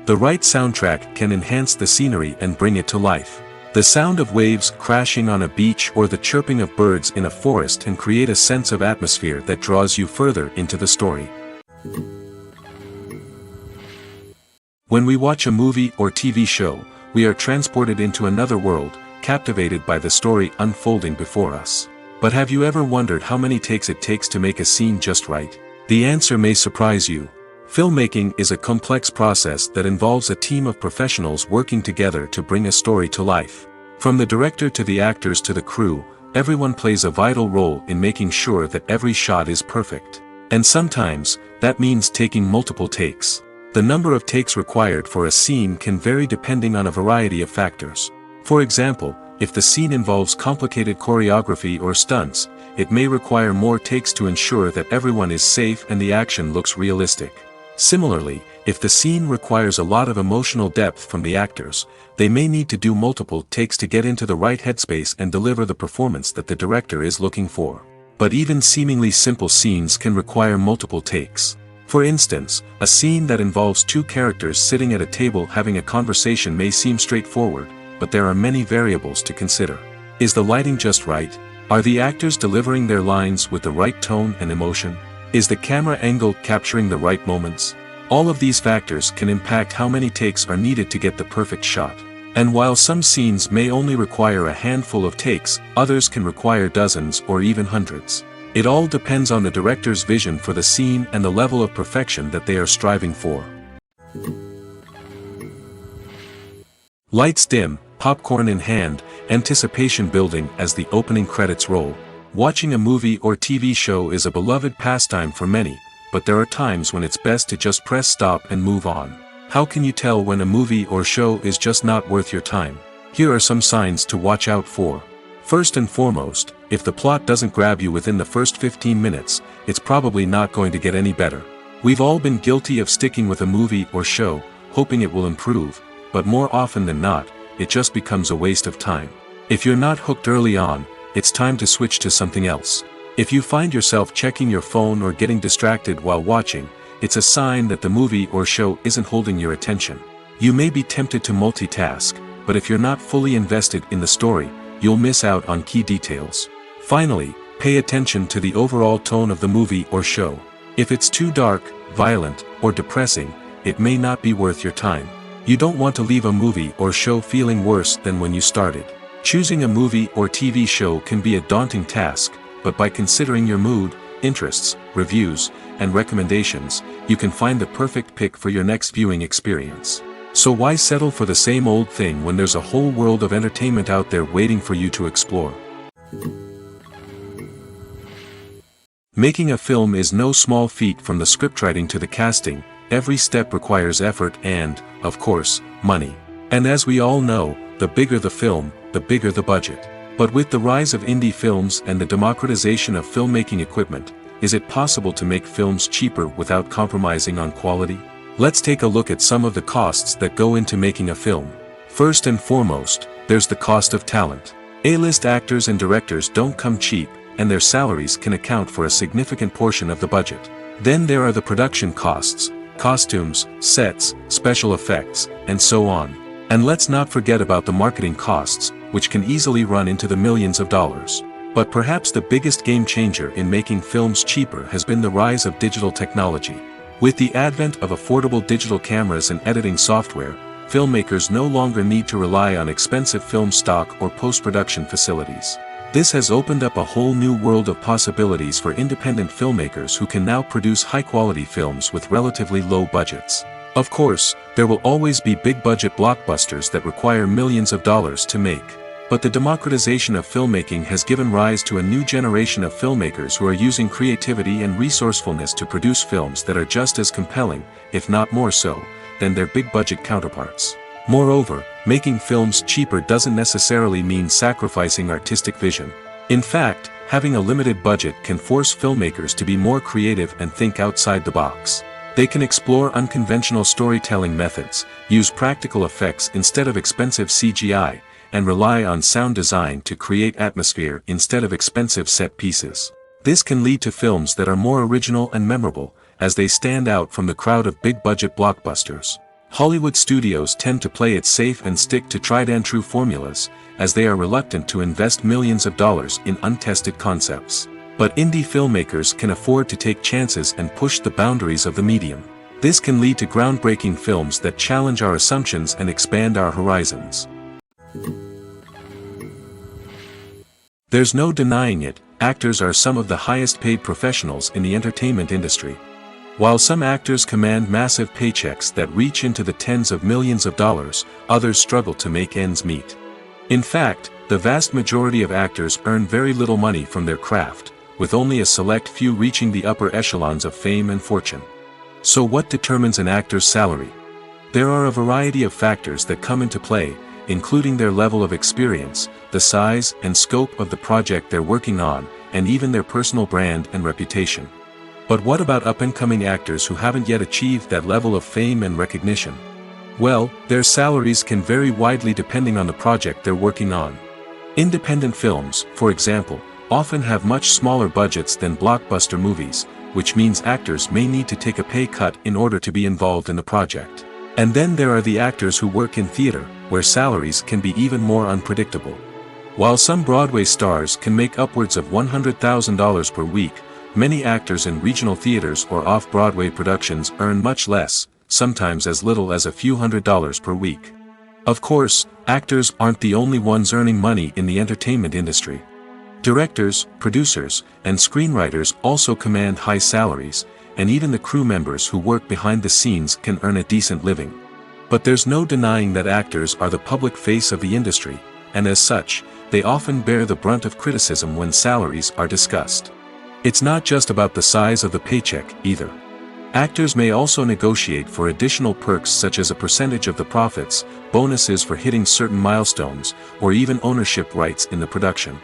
The right soundtrack can enhance the scenery and bring it to life. The sound of waves crashing on a beach or the chirping of birds in a forest can create a sense of atmosphere that draws you further into the story. When we watch a movie or TV show, we are transported into another world, captivated by the story unfolding before us. But have you ever wondered how many takes it takes to make a scene just right? The answer may surprise you. Filmmaking is a complex process that involves a team of professionals working together to bring a story to life. From the director to the actors to the crew, everyone plays a vital role in making sure that every shot is perfect. And sometimes, that means taking multiple takes. The number of takes required for a scene can vary depending on a variety of factors. For example, if the scene involves complicated choreography or stunts, it may require more takes to ensure that everyone is safe and the action looks realistic. Similarly, if the scene requires a lot of emotional depth from the actors, they may need to do multiple takes to get into the right headspace and deliver the performance that the director is looking for. But even seemingly simple scenes can require multiple takes. For instance, a scene that involves two characters sitting at a table having a conversation may seem straightforward, but there are many variables to consider. Is the lighting just right? Are the actors delivering their lines with the right tone and emotion? Is the camera angle capturing the right moments? All of these factors can impact how many takes are needed to get the perfect shot. And while some scenes may only require a handful of takes, others can require dozens or even hundreds. It all depends on the director's vision for the scene and the level of perfection that they are striving for. Lights dim, popcorn in hand, anticipation building as the opening credits roll. Watching a movie or TV show is a beloved pastime for many, but there are times when it's best to just press stop and move on. How can you tell when a movie or show is just not worth your time? Here are some signs to watch out for. First and foremost, if the plot doesn't grab you within the first 15 minutes, it's probably not going to get any better. We've all been guilty of sticking with a movie or show, hoping it will improve, but more often than not, it just becomes a waste of time. If you're not hooked early on, it's time to switch to something else. If you find yourself checking your phone or getting distracted while watching, it's a sign that the movie or show isn't holding your attention. You may be tempted to multitask, but if you're not fully invested in the story, you'll miss out on key details. Finally, pay attention to the overall tone of the movie or show. If it's too dark, violent, or depressing, it may not be worth your time. You don't want to leave a movie or show feeling worse than when you started. Choosing a movie or TV show can be a daunting task, but by considering your mood, interests, reviews, and recommendations, you can find the perfect pick for your next viewing experience. So why settle for the same old thing when there's a whole world of entertainment out there waiting for you to explore? Making a film is no small feat. From the scriptwriting to the casting, every step requires effort and, of course, money. And as we all know, the bigger the film, the bigger the budget. But with the rise of indie films and the democratization of filmmaking equipment, is it possible to make films cheaper without compromising on quality? Let's take a look at some of the costs that go into making a film. First and foremost, there's the cost of talent. A-list actors and directors don't come cheap, and their salaries can account for a significant portion of the budget. Then there are the production costs, costumes, sets, special effects, and so on. And let's not forget about the marketing costs, which can easily run into the millions of dollars. But perhaps the biggest game changer in making films cheaper has been the rise of digital technology. With the advent of affordable digital cameras and editing software, filmmakers no longer need to rely on expensive film stock or post-production facilities. This has opened up a whole new world of possibilities for independent filmmakers who can now produce high-quality films with relatively low budgets. Of course, there will always be big-budget blockbusters that require millions of dollars to make. But the democratization of filmmaking has given rise to a new generation of filmmakers who are using creativity and resourcefulness to produce films that are just as compelling, if not more so, than their big-budget counterparts. Moreover, making films cheaper doesn't necessarily mean sacrificing artistic vision. In fact, having a limited budget can force filmmakers to be more creative and think outside the box. They can explore unconventional storytelling methods, use practical effects instead of expensive CGI, and rely on sound design to create atmosphere instead of expensive set pieces. This can lead to films that are more original and memorable, as they stand out from the crowd of big-budget blockbusters. Hollywood studios tend to play it safe and stick to tried-and-true formulas, as they are reluctant to invest millions of dollars in untested concepts. But indie filmmakers can afford to take chances and push the boundaries of the medium. This can lead to groundbreaking films that challenge our assumptions and expand our horizons. There's no denying it, actors are some of the highest-paid professionals in the entertainment industry. While some actors command massive paychecks that reach into the tens of millions of dollars, others struggle to make ends meet. In fact, the vast majority of actors earn very little money from their craft, with only a select few reaching the upper echelons of fame and fortune. So what determines an actor's salary? There are a variety of factors that come into play, including their level of experience, the size and scope of the project they're working on, and even their personal brand and reputation. But what about up-and-coming actors who haven't yet achieved that level of fame and recognition? Well, their salaries can vary widely depending on the project they're working on. Independent films, for example, often have much smaller budgets than blockbuster movies, which means actors may need to take a pay cut in order to be involved in the project. And then there are the actors who work in theater, where salaries can be even more unpredictable. While some Broadway stars can make upwards of $100,000 per week, many actors in regional theaters or off-Broadway productions earn much less, sometimes as little as a few $100s per week. Of course, actors aren't the only ones earning money in the entertainment industry. Directors, producers, and screenwriters also command high salaries, and even the crew members who work behind the scenes can earn a decent living. But there's no denying that actors are the public face of the industry, and as such, they often bear the brunt of criticism when salaries are discussed. It's not just about the size of the paycheck, either. Actors may also negotiate for additional perks such as a percentage of the profits, bonuses for hitting certain milestones, or even ownership rights in the production.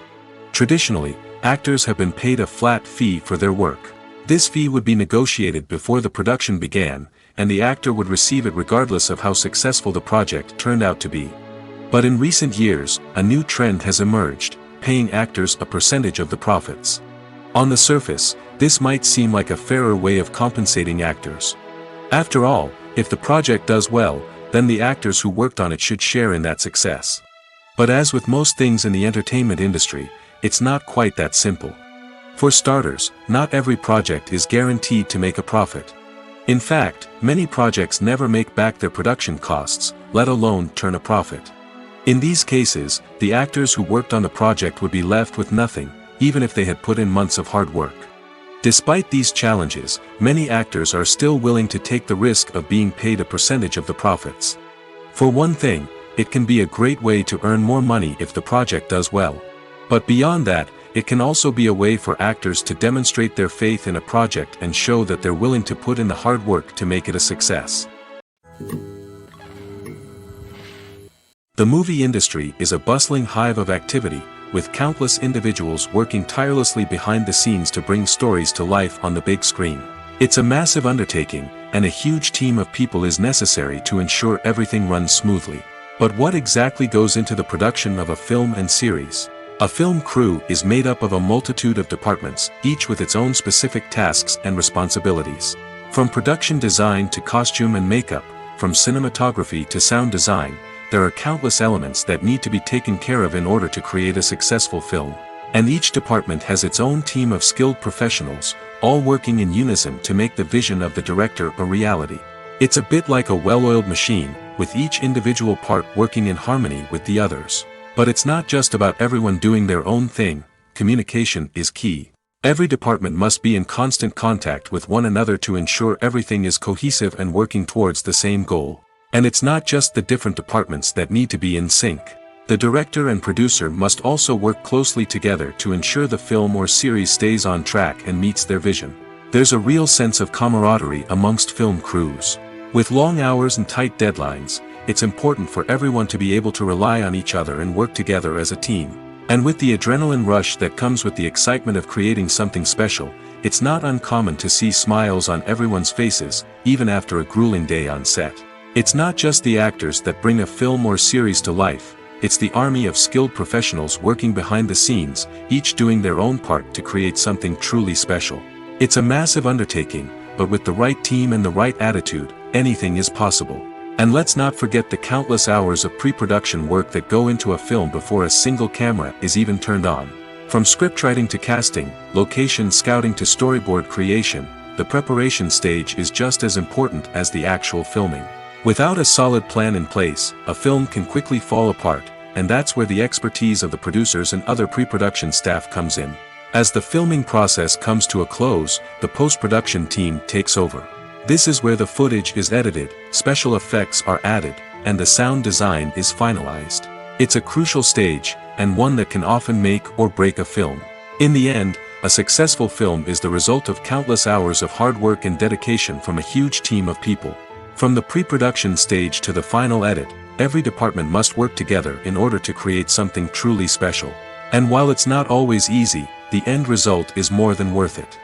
Traditionally, actors have been paid a flat fee for their work. This fee would be negotiated before the production began, and the actor would receive it regardless of how successful the project turned out to be. But in recent years, a new trend has emerged, paying actors a percentage of the profits. On the surface, this might seem like a fairer way of compensating actors. After all, if the project does well, then the actors who worked on it should share in that success. But as with most things in the entertainment industry, it's not quite that simple. For starters, not every project is guaranteed to make a profit. In fact, many projects never make back their production costs, let alone turn a profit. In these cases, the actors who worked on the project would be left with nothing, even if they had put in months of hard work. Despite these challenges, many actors are still willing to take the risk of being paid a percentage of the profits. For one thing, it can be a great way to earn more money if the project does well. But beyond that, it can also be a way for actors to demonstrate their faith in a project and show that they're willing to put in the hard work to make it a success. The movie industry is a bustling hive of activity, with countless individuals working tirelessly behind the scenes to bring stories to life on the big screen. It's a massive undertaking, and a huge team of people is necessary to ensure everything runs smoothly. But what exactly goes into the production of a film and series? A film crew is made up of a multitude of departments, each with its own specific tasks and responsibilities. From production design to costume and makeup, from cinematography to sound design, there are countless elements that need to be taken care of in order to create a successful film. And each department has its own team of skilled professionals, all working in unison to make the vision of the director a reality. It's a bit like a well-oiled machine, with each individual part working in harmony with the others. But it's not just about everyone doing their own thing. Communication is key. Every department must be in constant contact with one another to ensure everything is cohesive and working towards the same goal. And it's not just the different departments that need to be in sync. The director and producer must also work closely together to ensure the film or series stays on track and meets their vision. There's a real sense of camaraderie amongst film crews. With long hours and tight deadlines, it's important for everyone to be able to rely on each other and work together as a team. And with the adrenaline rush that comes with the excitement of creating something special, it's not uncommon to see smiles on everyone's faces, even after a grueling day on set. It's not just the actors that bring a film or series to life, it's the army of skilled professionals working behind the scenes, each doing their own part to create something truly special. It's a massive undertaking, but with the right team and the right attitude, anything is possible. And let's not forget the countless hours of pre-production work that go into a film before a single camera is even turned on. From scriptwriting to casting, location scouting to storyboard creation, the preparation stage is just as important as the actual filming. Without a solid plan in place, a film can quickly fall apart, and that's where the expertise of the producers and other pre-production staff comes in. As the filming process comes to a close, the post-production team takes over. This is where the footage is edited, special effects are added, and the sound design is finalized. It's a crucial stage, and one that can often make or break a film. In the end, a successful film is the result of countless hours of hard work and dedication from a huge team of people. From the pre-production stage to the final edit, every department must work together in order to create something truly special. And while it's not always easy, the end result is more than worth it.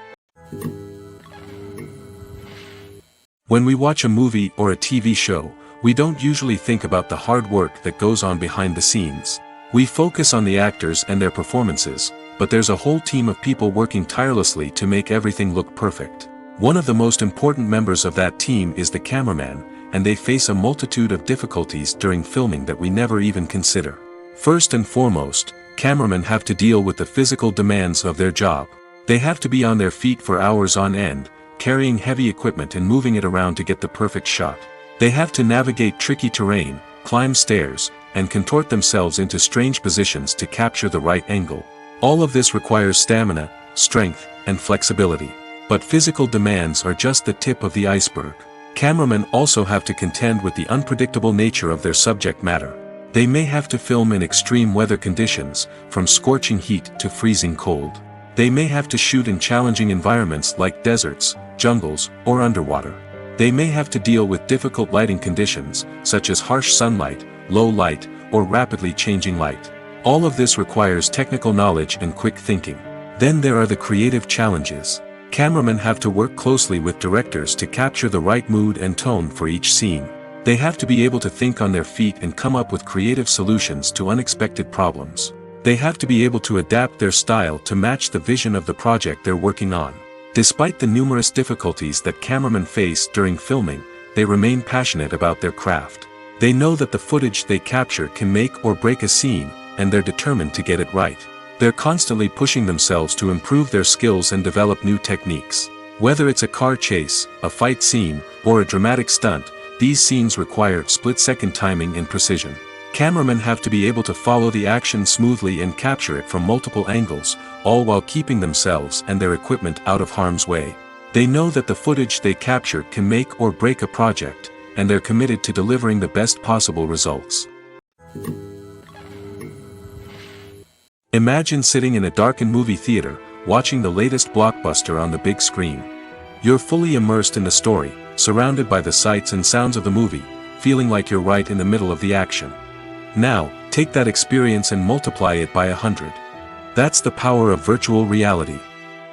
When we watch a movie or a TV show, we don't usually think about the hard work that goes on behind the scenes. We focus on the actors and their performances, but there's a whole team of people working tirelessly to make everything look perfect. One of the most important members of that team is the cameraman, and they face a multitude of difficulties during filming that we never even consider. First and foremost, cameramen have to deal with the physical demands of their job. They have to be on their feet for hours on end, carrying heavy equipment and moving it around to get the perfect shot. They have to navigate tricky terrain, climb stairs, and contort themselves into strange positions to capture the right angle. All of this requires stamina, strength, and flexibility. But physical demands are just the tip of the iceberg. Cameramen also have to contend with the unpredictable nature of their subject matter. They may have to film in extreme weather conditions, from scorching heat to freezing cold. They may have to shoot in challenging environments like deserts, jungles, or underwater. They may have to deal with difficult lighting conditions, such as harsh sunlight, low light, or rapidly changing light. All of this requires technical knowledge and quick thinking. Then there are the creative challenges. Cameramen have to work closely with directors to capture the right mood and tone for each scene. They have to be able to think on their feet and come up with creative solutions to unexpected problems. They have to be able to adapt their style to match the vision of the project they're working on. Despite the numerous difficulties that cameramen face during filming, they remain passionate about their craft. They know that the footage they capture can make or break a scene, and they're determined to get it right. They're constantly pushing themselves to improve their skills and develop new techniques. Whether it's a car chase, a fight scene, or a dramatic stunt, these scenes require split-second timing and precision. Cameramen have to be able to follow the action smoothly and capture it from multiple angles, all while keeping themselves and their equipment out of harm's way. They know that the footage they capture can make or break a project, and they're committed to delivering the best possible results. Imagine sitting in a darkened movie theater, watching the latest blockbuster on the big screen. You're fully immersed in the story, surrounded by the sights and sounds of the movie, feeling like you're right in the middle of the action. Now, take that experience and multiply it by 100. That's the power of virtual reality.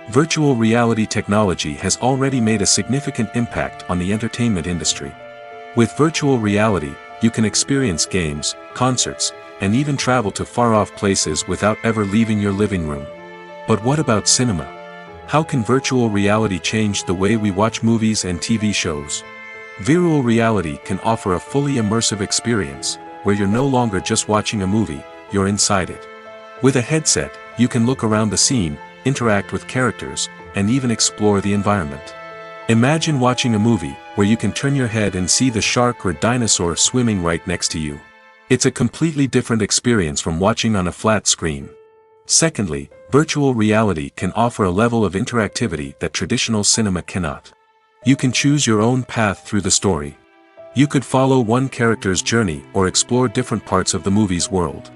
Virtual reality technology has already made a significant impact on the entertainment industry. With virtual reality, you can experience games, concerts, and even travel to far-off places without ever leaving your living room. But what about cinema? How can virtual reality change the way we watch movies and TV shows? Virtual reality can offer a fully immersive experience, where you're no longer just watching a movie, you're inside it. With a headset, you can look around the scene, interact with characters, and even explore the environment. Imagine watching a movie, where you can turn your head and see the shark or dinosaur swimming right next to you. It's a completely different experience from watching on a flat screen. Secondly, virtual reality can offer a level of interactivity that traditional cinema cannot. You can choose your own path through the story. You could follow one character's journey or explore different parts of the movie's world.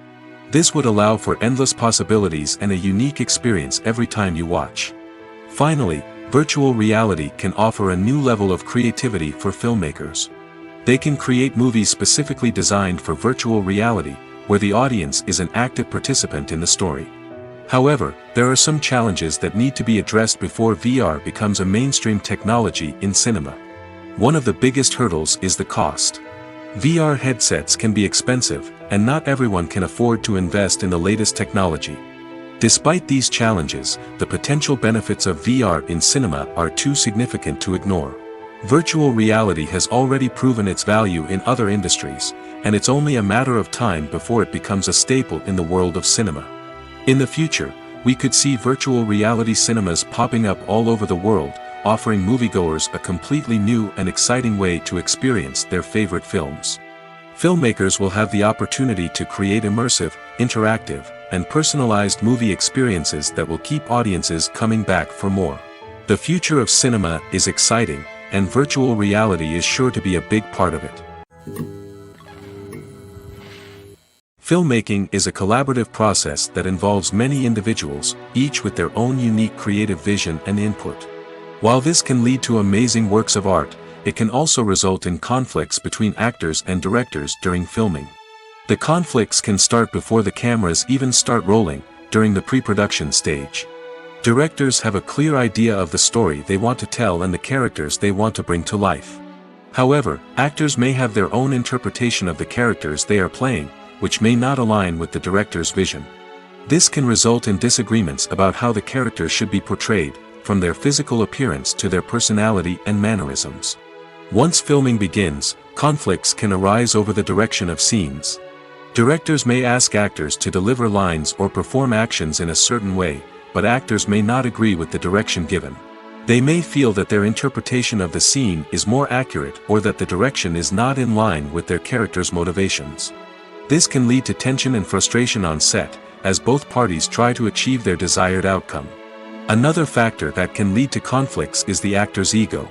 This would allow for endless possibilities and a unique experience every time you watch. Finally, virtual reality can offer a new level of creativity for filmmakers. They can create movies specifically designed for virtual reality, where the audience is an active participant in the story. However, there are some challenges that need to be addressed before VR becomes a mainstream technology in cinema. One of the biggest hurdles is the cost. VR headsets can be expensive, and not everyone can afford to invest in the latest technology. Despite these challenges, the potential benefits of VR in cinema are too significant to ignore. Virtual reality has already proven its value in other industries, and it's only a matter of time before it becomes a staple in the world of cinema. In the future, we could see virtual reality cinemas popping up all over the world, offering moviegoers a completely new and exciting way to experience their favorite films. Filmmakers will have the opportunity to create immersive, interactive, and personalized movie experiences that will keep audiences coming back for more. The future of cinema is exciting, and virtual reality is sure to be a big part of it. Filmmaking is a collaborative process that involves many individuals, each with their own unique creative vision and input. While this can lead to amazing works of art, it can also result in conflicts between actors and directors during filming. The conflicts can start before the cameras even start rolling, during the pre-production stage. Directors have a clear idea of the story they want to tell and the characters they want to bring to life. However, actors may have their own interpretation of the characters they are playing, which may not align with the director's vision. This can result in disagreements about how the characters should be portrayed, from their physical appearance to their personality and mannerisms. Once filming begins, conflicts can arise over the direction of scenes. Directors may ask actors to deliver lines or perform actions in a certain way, but actors may not agree with the direction given. They may feel that their interpretation of the scene is more accurate or that the direction is not in line with their character's motivations. This can lead to tension and frustration on set, as both parties try to achieve their desired outcome. Another factor that can lead to conflicts is the actor's ego.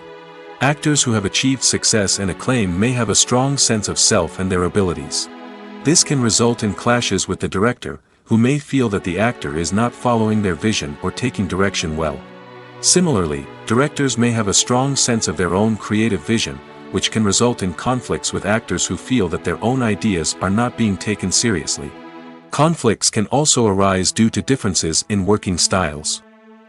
Actors who have achieved success and acclaim may have a strong sense of self and their abilities. This can result in clashes with the director, who may feel that the actor is not following their vision or taking direction well. Similarly, directors may have a strong sense of their own creative vision, which can result in conflicts with actors who feel that their own ideas are not being taken seriously. Conflicts can also arise due to differences in working styles.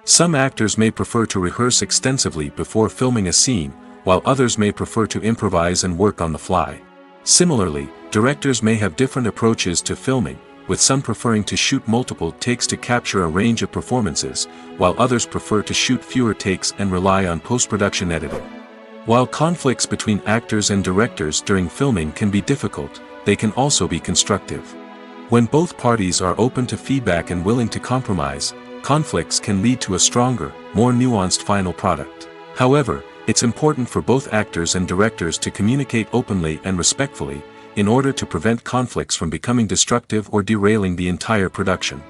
Some actors may prefer to rehearse extensively before filming a scene, while others may prefer to improvise and work on the fly. Similarly, directors may have different approaches to filming, with some preferring to shoot multiple takes to capture a range of performances, while others prefer to shoot fewer takes and rely on post-production editing. While conflicts between actors and directors during filming can be difficult, they can also be constructive. When both parties are open to feedback and willing to compromise, conflicts can lead to a stronger, more nuanced final product. However, it's important for both actors and directors to communicate openly and respectfully, in order to prevent conflicts from becoming destructive or derailing the entire production.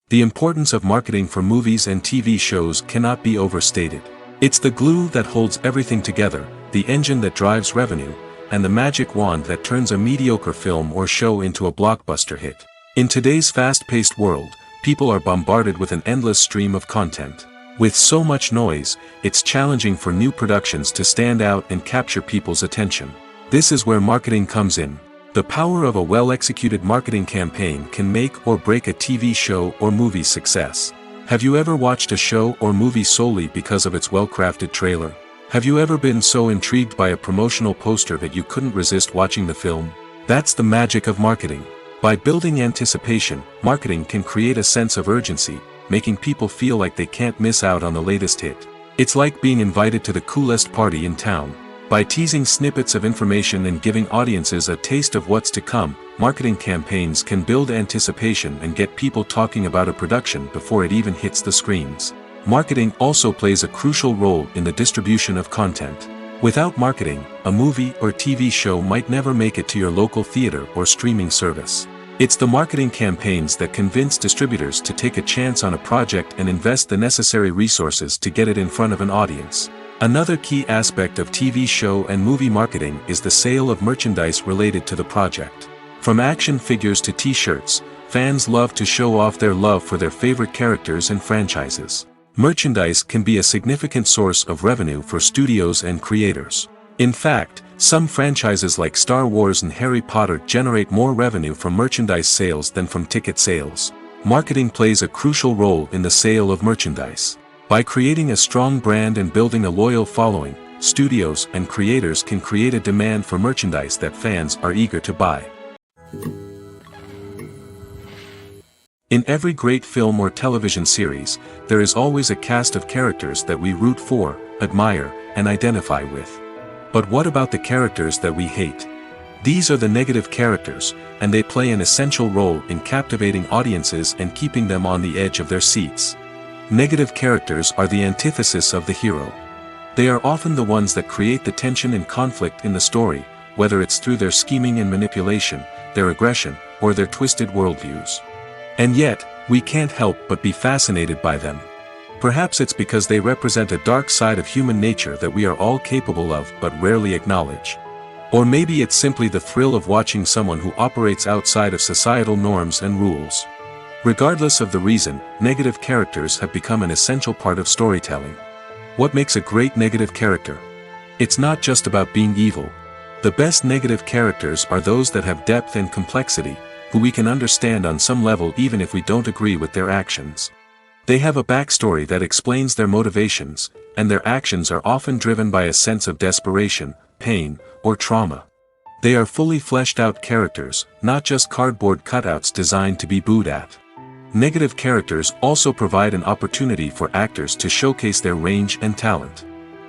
The importance of marketing for movies and TV shows cannot be overstated. It's the glue that holds everything together, the engine that drives revenue, and the magic wand that turns a mediocre film or show into a blockbuster hit. In today's fast-paced world, people are bombarded with an endless stream of content. With so much noise, it's challenging for new productions to stand out and capture people's attention. This is where marketing comes in. The power of a well-executed marketing campaign can make or break a TV show or movie's success. Have you ever watched a show or movie solely because of its well-crafted trailer? Have you ever been so intrigued by a promotional poster that you couldn't resist watching the film? That's the magic of marketing. By building anticipation, marketing can create a sense of urgency, making people feel like they can't miss out on the latest hit. It's like being invited to the coolest party in town. By teasing snippets of information and giving audiences a taste of what's to come, marketing campaigns can build anticipation and get people talking about a production before it even hits the screens. Marketing also plays a crucial role in the distribution of content. Without marketing, a movie or TV show might never make it to your local theater or streaming service. It's the marketing campaigns that convince distributors to take a chance on a project and invest the necessary resources to get it in front of an audience. Another key aspect of TV show and movie marketing is the sale of merchandise related to the project. From action figures to t-shirts, fans love to show off their love for their favorite characters and franchises. Merchandise can be a significant source of revenue for studios and creators. In fact, some franchises like Star Wars and Harry Potter generate more revenue from merchandise sales than from ticket sales. Marketing plays a crucial role in the sale of merchandise. By creating a strong brand and building a loyal following, studios and creators can create a demand for merchandise that fans are eager to buy. In every great film or television series, there is always a cast of characters that we root for, admire, and identify with. But what about the characters that we hate? These are the negative characters, and they play an essential role in captivating audiences and keeping them on the edge of their seats. Negative characters are the antithesis of the hero. They are often the ones that create the tension and conflict in the story, whether it's through their scheming and manipulation, their aggression, or their twisted worldviews. And yet, we can't help but be fascinated by them. Perhaps it's because they represent a dark side of human nature that we are all capable of but rarely acknowledge. Or maybe it's simply the thrill of watching someone who operates outside of societal norms and rules. Regardless of the reason, negative characters have become an essential part of storytelling. What makes a great negative character? It's not just about being evil. The best negative characters are those that have depth and complexity, who we can understand on some level even if we don't agree with their actions. They have a backstory that explains their motivations, and their actions are often driven by a sense of desperation, pain, or trauma. They are fully fleshed out characters, not just cardboard cutouts designed to be booed at. Negative characters also provide an opportunity for actors to showcase their range and talent.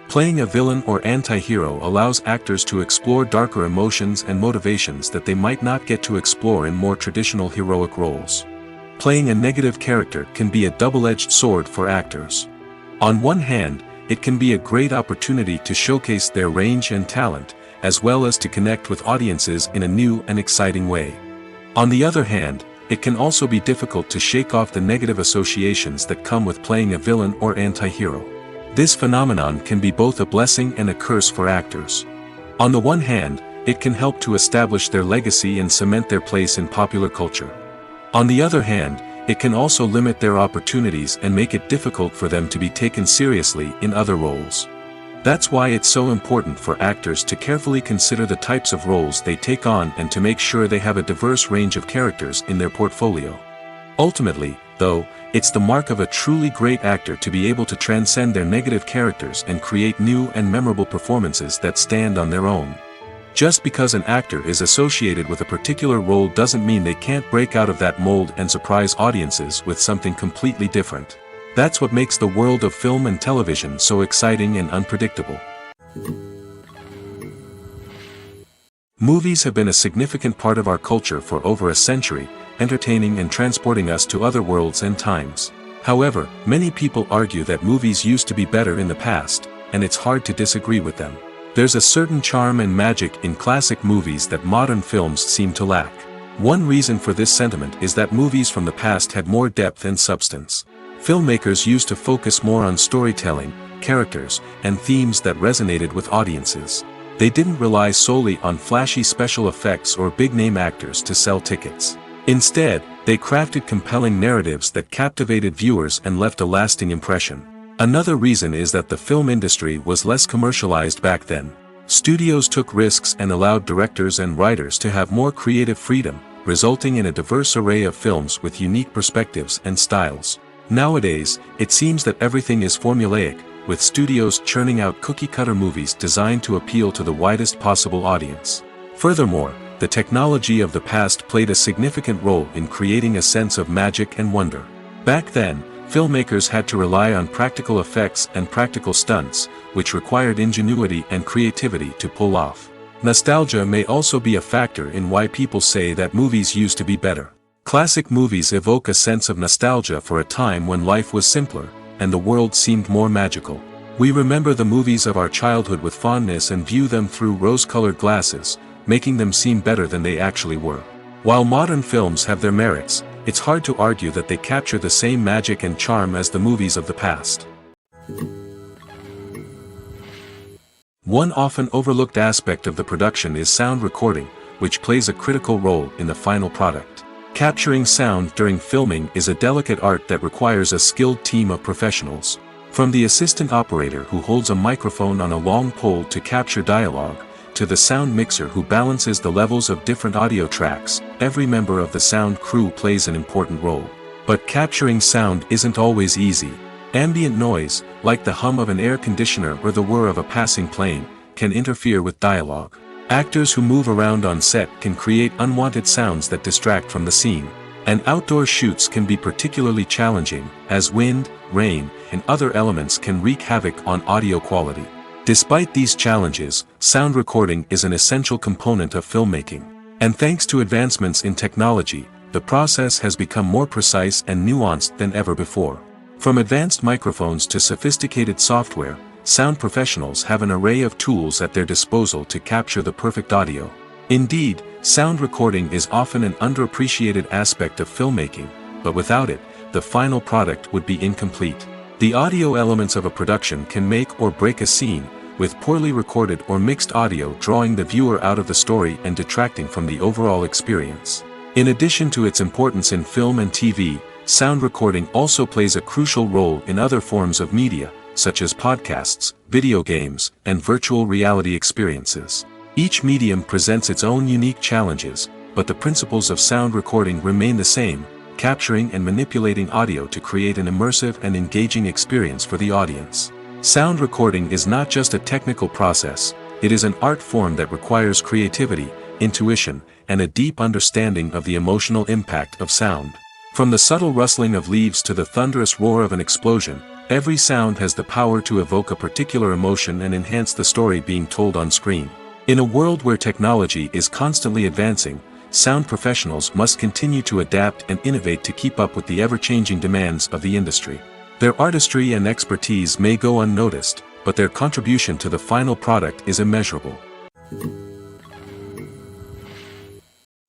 Playing a villain or anti-hero allows actors to explore darker emotions and motivations that they might not get to explore in more traditional heroic roles. Playing a negative character can be a double-edged sword for actors. On one hand, it can be a great opportunity to showcase their range and talent, as well as to connect with audiences in a new and exciting way. On the other hand, it can also be difficult to shake off the negative associations that come with playing a villain or anti-hero. This phenomenon can be both a blessing and a curse for actors. On the one hand, it can help to establish their legacy and cement their place in popular culture. On the other hand, it can also limit their opportunities and make it difficult for them to be taken seriously in other roles. That's why it's so important for actors to carefully consider the types of roles they take on and to make sure they have a diverse range of characters in their portfolio. Ultimately, though, it's the mark of a truly great actor to be able to transcend their negative characters and create new and memorable performances that stand on their own. Just because an actor is associated with a particular role doesn't mean they can't break out of that mold and surprise audiences with something completely different. That's what makes the world of film and television so exciting and unpredictable. Movies have been a significant part of our culture for over a century, entertaining and transporting us to other worlds and times. However, many people argue that movies used to be better in the past, and it's hard to disagree with them. There's a certain charm and magic in classic movies that modern films seem to lack. One reason for this sentiment is that movies from the past had more depth and substance. Filmmakers used to focus more on storytelling, characters and themes that resonated with audiences. They didn't rely solely on flashy special effects or big-name actors to sell tickets. Instead, they crafted compelling narratives that captivated viewers and left a lasting impression. Another reason is that the film industry was less commercialized back then. Studios took risks and allowed directors and writers to have more creative freedom, resulting in a diverse array of films with unique perspectives and styles. Nowadays, it seems that everything is formulaic, with studios churning out cookie-cutter movies designed to appeal to the widest possible audience. Furthermore, the technology of the past played a significant role in creating a sense of magic and wonder. Back then, filmmakers had to rely on practical effects and practical stunts, which required ingenuity and creativity to pull off. Nostalgia may also be a factor in why people say that movies used to be better. Classic movies evoke a sense of nostalgia for a time when life was simpler, and the world seemed more magical. We remember the movies of our childhood with fondness and view them through rose-colored glasses, making them seem better than they actually were. While modern films have their merits, it's hard to argue that they capture the same magic and charm as the movies of the past. One often overlooked aspect of the production is sound recording, which plays a critical role in the final product. Capturing sound during filming is a delicate art that requires a skilled team of professionals. From the assistant operator who holds a microphone on a long pole to capture dialogue, to the sound mixer who balances the levels of different audio tracks, every member of the sound crew plays an important role. But capturing sound isn't always easy. Ambient noise, like the hum of an air conditioner or the whir of a passing plane, can interfere with dialogue. Actors who move around on set can create unwanted sounds that distract from the scene. And outdoor shoots can be particularly challenging, as wind, rain, and other elements can wreak havoc on audio quality. Despite these challenges, sound recording is an essential component of filmmaking. And thanks to advancements in technology, the process has become more precise and nuanced than ever before. From advanced microphones to sophisticated software, sound professionals have an array of tools at their disposal to capture the perfect audio. Indeed, sound recording is often an underappreciated aspect of filmmaking, but without it, the final product would be incomplete. The audio elements of a production can make or break a scene, with poorly recorded or mixed audio drawing the viewer out of the story and detracting from the overall experience. In addition to its importance in film and TV, sound recording also plays a crucial role in other forms of media, such as podcasts, video games, and virtual reality experiences. Each medium presents its own unique challenges, but the principles of sound recording remain the same, capturing and manipulating audio to create an immersive and engaging experience for the audience. Sound recording is not just a technical process, it is an art form that requires creativity, intuition, and a deep understanding of the emotional impact of sound. From the subtle rustling of leaves to the thunderous roar of an explosion, every sound has the power to evoke a particular emotion and enhance the story being told on screen. In a world where technology is constantly advancing, sound professionals must continue to adapt and innovate to keep up with the ever-changing demands of the industry. Their artistry and expertise may go unnoticed, but their contribution to the final product is immeasurable.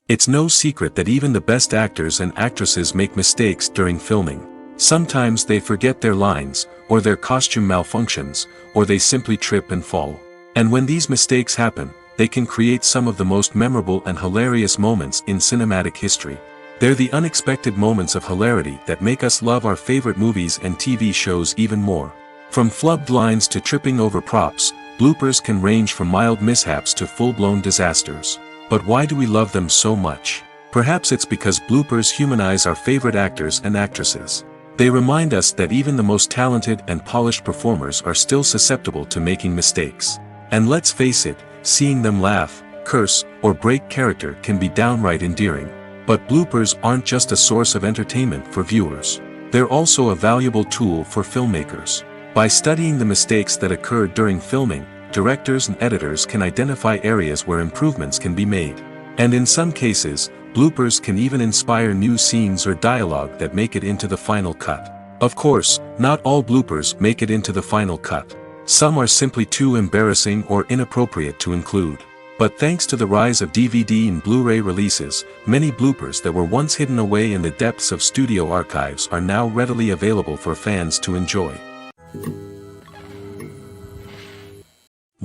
It's no secret that even the best actors and actresses make mistakes during filming. Sometimes they forget their lines, or their costume malfunctions, or they simply trip and fall. And when these mistakes happen, they can create some of the most memorable and hilarious moments in cinematic history. They're the unexpected moments of hilarity that make us love our favorite movies and TV shows even more. From flubbed lines to tripping over props, bloopers can range from mild mishaps to full-blown disasters. But why do we love them so much? Perhaps it's because bloopers humanize our favorite actors and actresses. They remind us that even the most talented and polished performers are still susceptible to making mistakes. And let's face it, seeing them laugh, curse, or break character can be downright endearing. But bloopers aren't just a source of entertainment for viewers. They're also a valuable tool for filmmakers. By studying the mistakes that occurred during filming, directors and editors can identify areas where improvements can be made. And in some cases, bloopers can even inspire new scenes or dialogue that make it into the final cut. Of course, not all bloopers make it into the final cut. Some are simply too embarrassing or inappropriate to include. But thanks to the rise of DVD and Blu-ray releases, many bloopers that were once hidden away in the depths of studio archives are now readily available for fans to enjoy.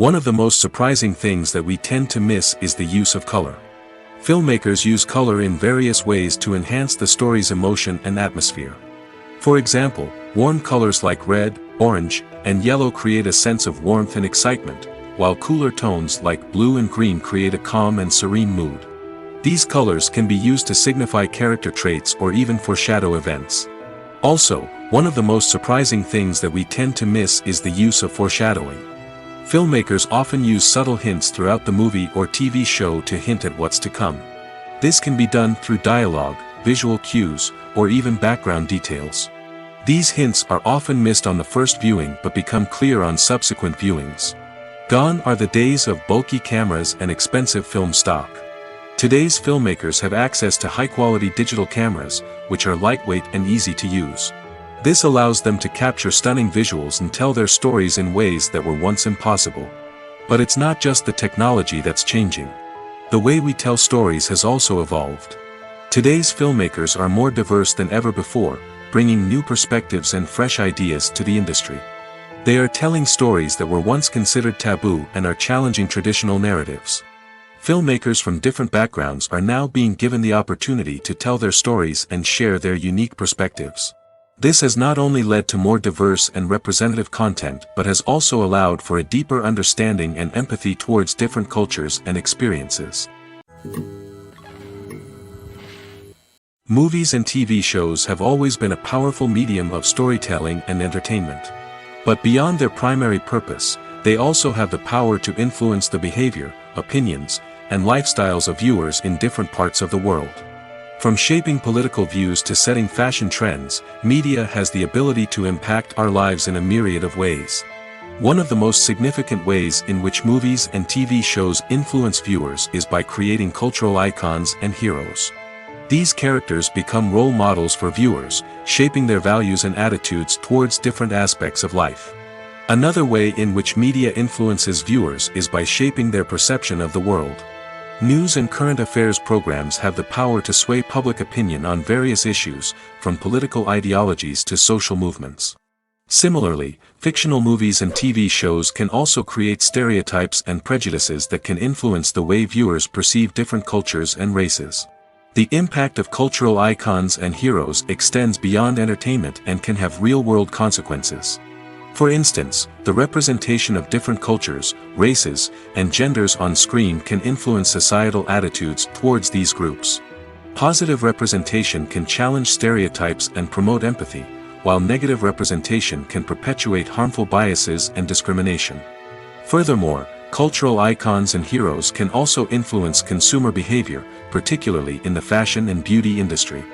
One of the most surprising things that we tend to miss is the use of color. Filmmakers use color in various ways to enhance the story's emotion and atmosphere. For example, warm colors like red, orange, and yellow create a sense of warmth and excitement, while cooler tones like blue and green create a calm and serene mood. These colors can be used to signify character traits or even foreshadow events. Also, one of the most surprising things that we tend to miss is the use of foreshadowing. Filmmakers often use subtle hints throughout the movie or TV show to hint at what's to come. This can be done through dialogue, visual cues, or even background details. These hints are often missed on the first viewing but become clear on subsequent viewings. Gone are the days of bulky cameras and expensive film stock. Today's filmmakers have access to high-quality digital cameras, which are lightweight and easy to use. This allows them to capture stunning visuals and tell their stories in ways that were once impossible. But it's not just the technology that's changing. The way we tell stories has also evolved. Today's filmmakers are more diverse than ever before, bringing new perspectives and fresh ideas to the industry. They are telling stories that were once considered taboo and are challenging traditional narratives. Filmmakers from different backgrounds are now being given the opportunity to tell their stories and share their unique perspectives. This has not only led to more diverse and representative content but has also allowed for a deeper understanding and empathy towards different cultures and experiences. Movies and TV shows have always been a powerful medium of storytelling and entertainment. But beyond their primary purpose, they also have the power to influence the behavior, opinions, and lifestyles of viewers in different parts of the world. From shaping political views to setting fashion trends, media has the ability to impact our lives in a myriad of ways. One of the most significant ways in which movies and TV shows influence viewers is by creating cultural icons and heroes. These characters become role models for viewers, shaping their values and attitudes towards different aspects of life. Another way in which media influences viewers is by shaping their perception of the world. News and current affairs programs have the power to sway public opinion on various issues, from political ideologies to social movements. Similarly, fictional movies and TV shows can also create stereotypes and prejudices that can influence the way viewers perceive different cultures and races. The impact of cultural icons and heroes extends beyond entertainment and can have real-world consequences. For instance, the representation of different cultures, races, and genders on screen can influence societal attitudes towards these groups. Positive representation can challenge stereotypes and promote empathy, while negative representation can perpetuate harmful biases and discrimination. Furthermore, cultural icons and heroes can also influence consumer behavior, particularly in the fashion and beauty industry.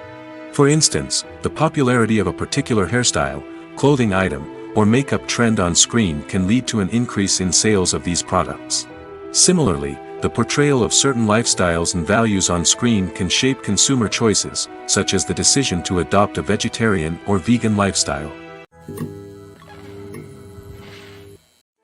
For instance, the popularity of a particular hairstyle, clothing item, or makeup trend on screen can lead to an increase in sales of these products. Similarly, the portrayal of certain lifestyles and values on screen can shape consumer choices, such as the decision to adopt a vegetarian or vegan lifestyle.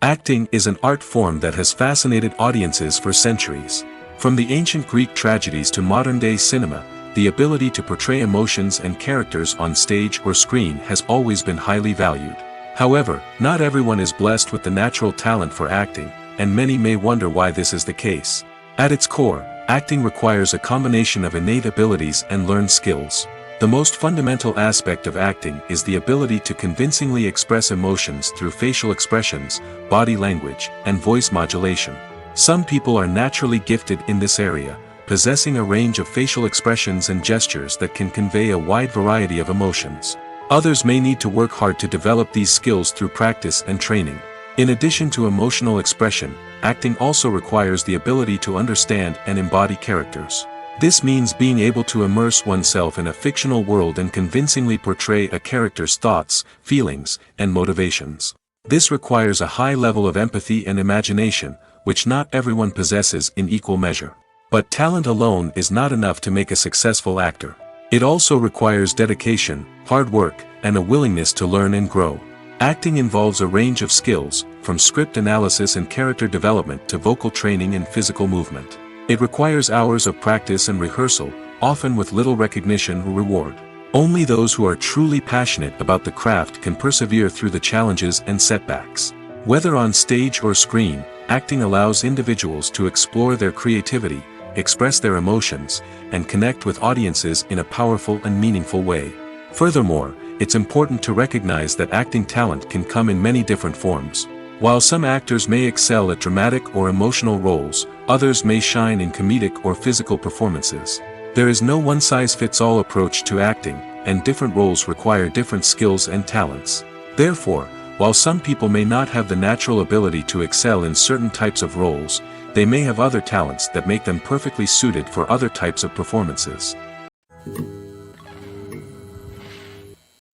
Acting is an art form that has fascinated audiences for centuries. From the ancient Greek tragedies to modern-day cinema, the ability to portray emotions and characters on stage or screen has always been highly valued. However, not everyone is blessed with the natural talent for acting, and many may wonder why this is the case. At its core, acting requires a combination of innate abilities and learned skills. The most fundamental aspect of acting is the ability to convincingly express emotions through facial expressions, body language, and voice modulation. Some people are naturally gifted in this area, possessing a range of facial expressions and gestures that can convey a wide variety of emotions. Others may need to work hard to develop these skills through practice and training. In addition to emotional expression, acting also requires the ability to understand and embody characters. This means being able to immerse oneself in a fictional world and convincingly portray a character's thoughts, feelings, and motivations. This requires a high level of empathy and imagination, which not everyone possesses in equal measure. But talent alone is not enough to make a successful actor. It also requires dedication, hard work, and a willingness to learn and grow. Acting involves a range of skills, from script analysis and character development to vocal training and physical movement. It requires hours of practice and rehearsal, often with little recognition or reward. Only those who are truly passionate about the craft can persevere through the challenges and setbacks. Whether on stage or screen, acting allows individuals to explore their creativity, express their emotions, and connect with audiences in a powerful and meaningful way. Furthermore, it's important to recognize that acting talent can come in many different forms. While some actors may excel at dramatic or emotional roles, others may shine in comedic or physical performances. There is no one-size-fits-all approach to acting, and different roles require different skills and talents. Therefore, while some people may not have the natural ability to excel in certain types of roles, they may have other talents that make them perfectly suited for other types of performances.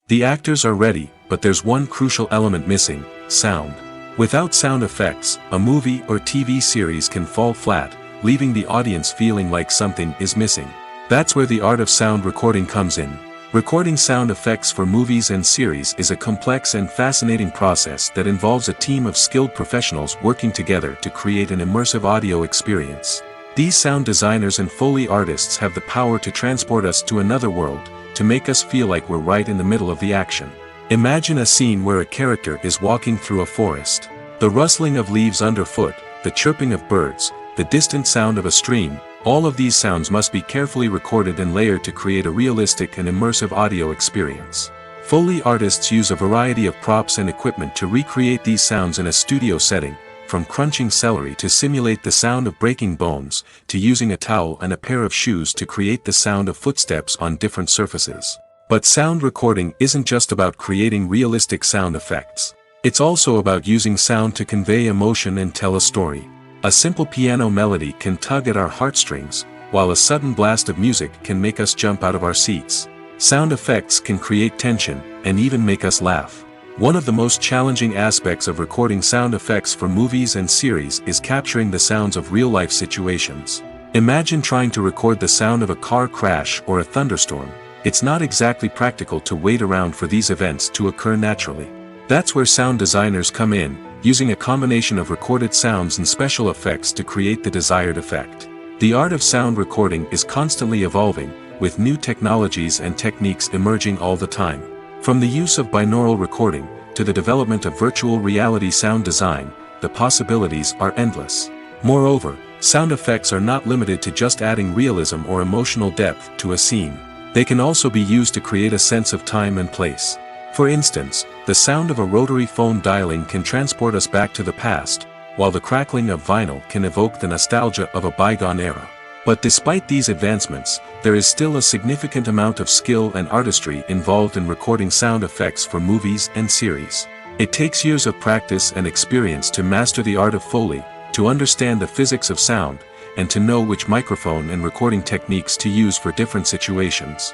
The actors are ready, but there's one crucial element missing: sound. Without sound effects, a movie or TV series can fall flat, leaving the audience feeling like something is missing. That's where the art of sound recording comes in. Recording sound effects for movies and series is a complex and fascinating process that involves a team of skilled professionals working together to create an immersive audio experience. These sound designers and Foley artists have the power to transport us to another world, to make us feel like we're right in the middle of the action. Imagine a scene where a character is walking through a forest. The rustling of leaves underfoot, the chirping of birds, the distant sound of a stream, all of these sounds must be carefully recorded and layered to create a realistic and immersive audio experience. Foley artists use a variety of props and equipment to recreate these sounds in a studio setting, from crunching celery to simulate the sound of breaking bones, to using a towel and a pair of shoes to create the sound of footsteps on different surfaces. But sound recording isn't just about creating realistic sound effects. It's also about using sound to convey emotion and tell a story. A simple piano melody can tug at our heartstrings, while a sudden blast of music can make us jump out of our seats. Sound effects can create tension, and even make us laugh. One of the most challenging aspects of recording sound effects for movies and series is capturing the sounds of real-life situations. Imagine trying to record the sound of a car crash or a thunderstorm. It's not exactly practical to wait around for these events to occur naturally. That's where sound designers come in, using a combination of recorded sounds and special effects to create the desired effect. The art of sound recording is constantly evolving, with new technologies and techniques emerging all the time. From the use of binaural recording, to the development of virtual reality sound design, the possibilities are endless. Moreover, sound effects are not limited to just adding realism or emotional depth to a scene. They can also be used to create a sense of time and place. For instance, the sound of a rotary phone dialing can transport us back to the past, while the crackling of vinyl can evoke the nostalgia of a bygone era. But despite these advancements, there is still a significant amount of skill and artistry involved in recording sound effects for movies and series. It takes years of practice and experience to master the art of Foley, to understand the physics of sound, and to know which microphone and recording techniques to use for different situations.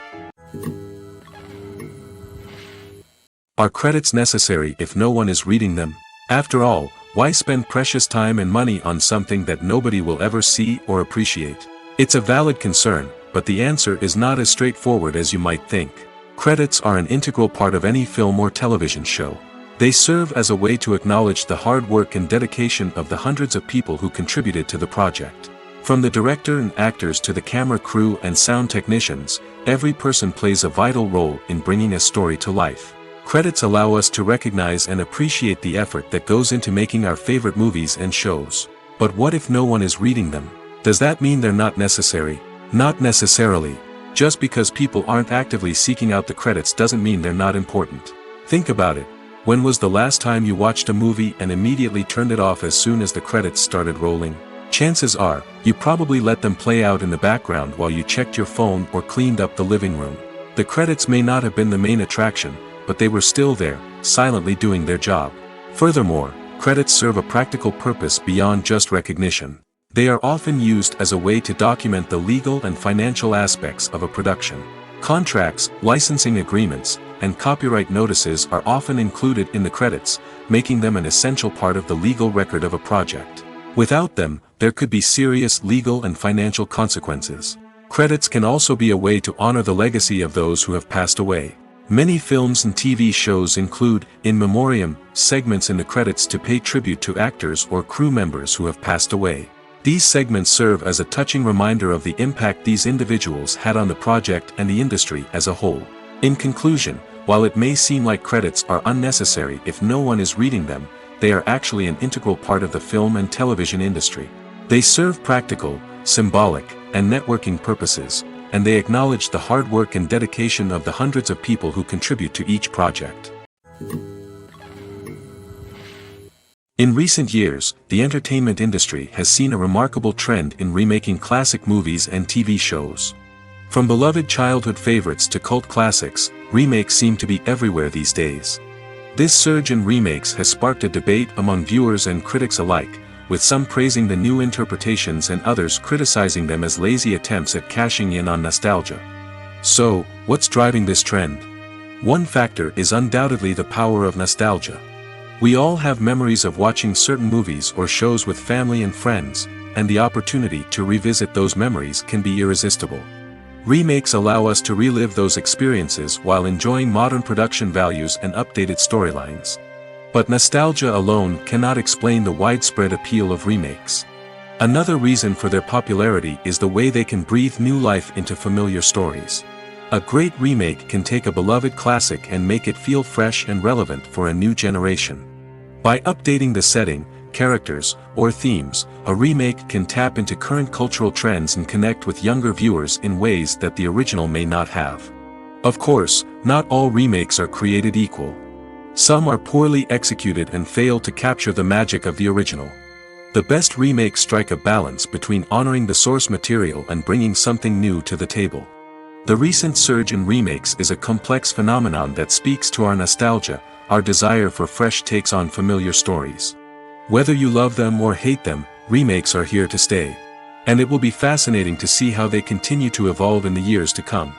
Are credits necessary if no one is reading them? After all, why spend precious time and money on something that nobody will ever see or appreciate? It's a valid concern, but the answer is not as straightforward as you might think. Credits are an integral part of any film or television show. They serve as a way to acknowledge the hard work and dedication of the hundreds of people who contributed to the project. From the director and actors to the camera crew and sound technicians, every person plays a vital role in bringing a story to life. Credits allow us to recognize and appreciate the effort that goes into making our favorite movies and shows. But what if no one is reading them? Does that mean they're not necessary? Not necessarily. Just because people aren't actively seeking out the credits doesn't mean they're not important. Think about it. When was the last time you watched a movie and immediately turned it off as soon as the credits started rolling? Chances are, you probably let them play out in the background while you checked your phone or cleaned up the living room. The credits may not have been the main attraction, but they were still there, silently doing their job. Furthermore, credits serve a practical purpose beyond just recognition. They are often used as a way to document the legal and financial aspects of a production. Contracts, licensing agreements, and copyright notices are often included in the credits, making them an essential part of the legal record of a project. Without them, there could be serious legal and financial consequences. Credits can also be a way to honor the legacy of those who have passed away. Many films and TV shows include, in memoriam, segments in the credits to pay tribute to actors or crew members who have passed away. These segments serve as a touching reminder of the impact these individuals had on the project and the industry as a whole. In conclusion, while it may seem like credits are unnecessary if no one is reading them, they are actually an integral part of the film and television industry. They serve practical, symbolic, and networking purposes, and they acknowledge the hard work and dedication of the hundreds of people who contribute to each project. In recent years, the entertainment industry has seen a remarkable trend in remaking classic movies and TV shows. From beloved childhood favorites to cult classics, remakes seem to be everywhere these days. This surge in remakes has sparked a debate among viewers and critics alike, with some praising the new interpretations and others criticizing them as lazy attempts at cashing in on nostalgia. So, what's driving this trend? One factor is undoubtedly the power of nostalgia. We all have memories of watching certain movies or shows with family and friends, and the opportunity to revisit those memories can be irresistible. Remakes allow us to relive those experiences while enjoying modern production values and updated storylines. But nostalgia alone cannot explain the widespread appeal of remakes. Another reason for their popularity is the way they can breathe new life into familiar stories. A great remake can take a beloved classic and make it feel fresh and relevant for a new generation. By updating the setting, characters, or themes, a remake can tap into current cultural trends and connect with younger viewers in ways that the original may not have. Of course, not all remakes are created equal. Some are poorly executed and fail to capture the magic of the original. The best remakes strike a balance between honoring the source material and bringing something new to the table. The recent surge in remakes is a complex phenomenon that speaks to our nostalgia, our desire for fresh takes on familiar stories. Whether you love them or hate them, remakes are here to stay. And it will be fascinating to see how they continue to evolve in the years to come.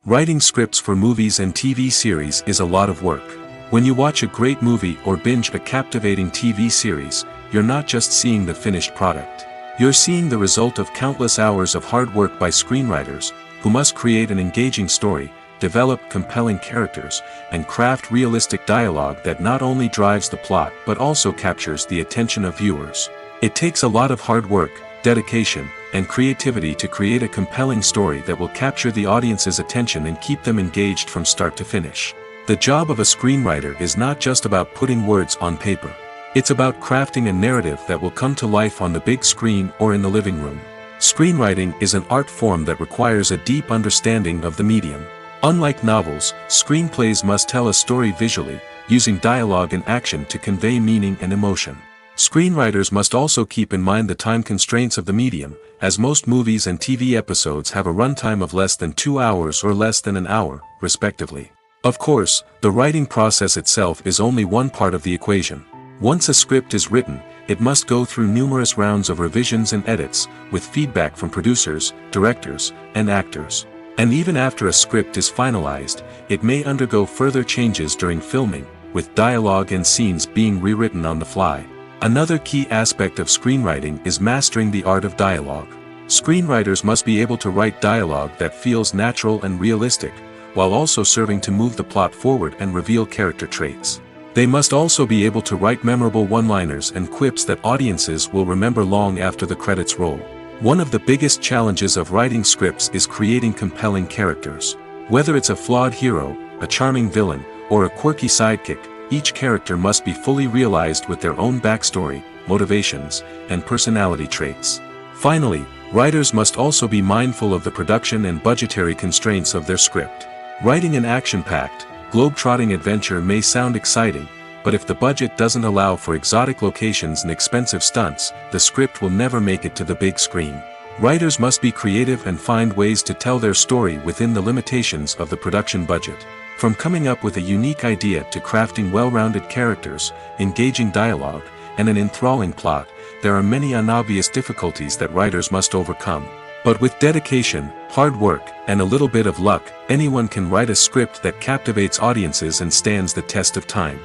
Writing scripts for movies and TV series is a lot of work. When you watch a great movie or binge a captivating TV series, you're not just seeing the finished product. You're seeing the result of countless hours of hard work by screenwriters, who must create an engaging story, develop compelling characters, and craft realistic dialogue that not only drives the plot but also captures the attention of viewers. It takes a lot of hard work, dedication, and creativity to create a compelling story that will capture the audience's attention and keep them engaged from start to finish. The job of a screenwriter is not just about putting words on paper. It's about crafting a narrative that will come to life on the big screen or in the living room. Screenwriting is an art form that requires a deep understanding of the medium. Unlike novels, screenplays must tell a story visually, using dialogue and action to convey meaning and emotion. Screenwriters must also keep in mind the time constraints of the medium, as most movies and TV episodes have a runtime of less than 2 hours or less than an hour, respectively. Of course, the writing process itself is only one part of the equation. Once a script is written, it must go through numerous rounds of revisions and edits, with feedback from producers, directors, and actors. And even after a script is finalized, it may undergo further changes during filming, with dialogue and scenes being rewritten on the fly. Another key aspect of screenwriting is mastering the art of dialogue. Screenwriters must be able to write dialogue that feels natural and realistic, while also serving to move the plot forward and reveal character traits. They must also be able to write memorable one-liners and quips that audiences will remember long after the credits roll. One of the biggest challenges of writing scripts is creating compelling characters. Whether it's a flawed hero, a charming villain, or a quirky sidekick, each character must be fully realized with their own backstory, motivations, and personality traits. Finally, writers must also be mindful of the production and budgetary constraints of their script. Writing an action-packed, globe-trotting adventure may sound exciting, but if the budget doesn't allow for exotic locations and expensive stunts, the script will never make it to the big screen. Writers must be creative and find ways to tell their story within the limitations of the production budget. From coming up with a unique idea to crafting well-rounded characters, engaging dialogue, and an enthralling plot, there are many unobvious difficulties that writers must overcome. But with dedication, hard work, and a little bit of luck, anyone can write a script that captivates audiences and stands the test of time.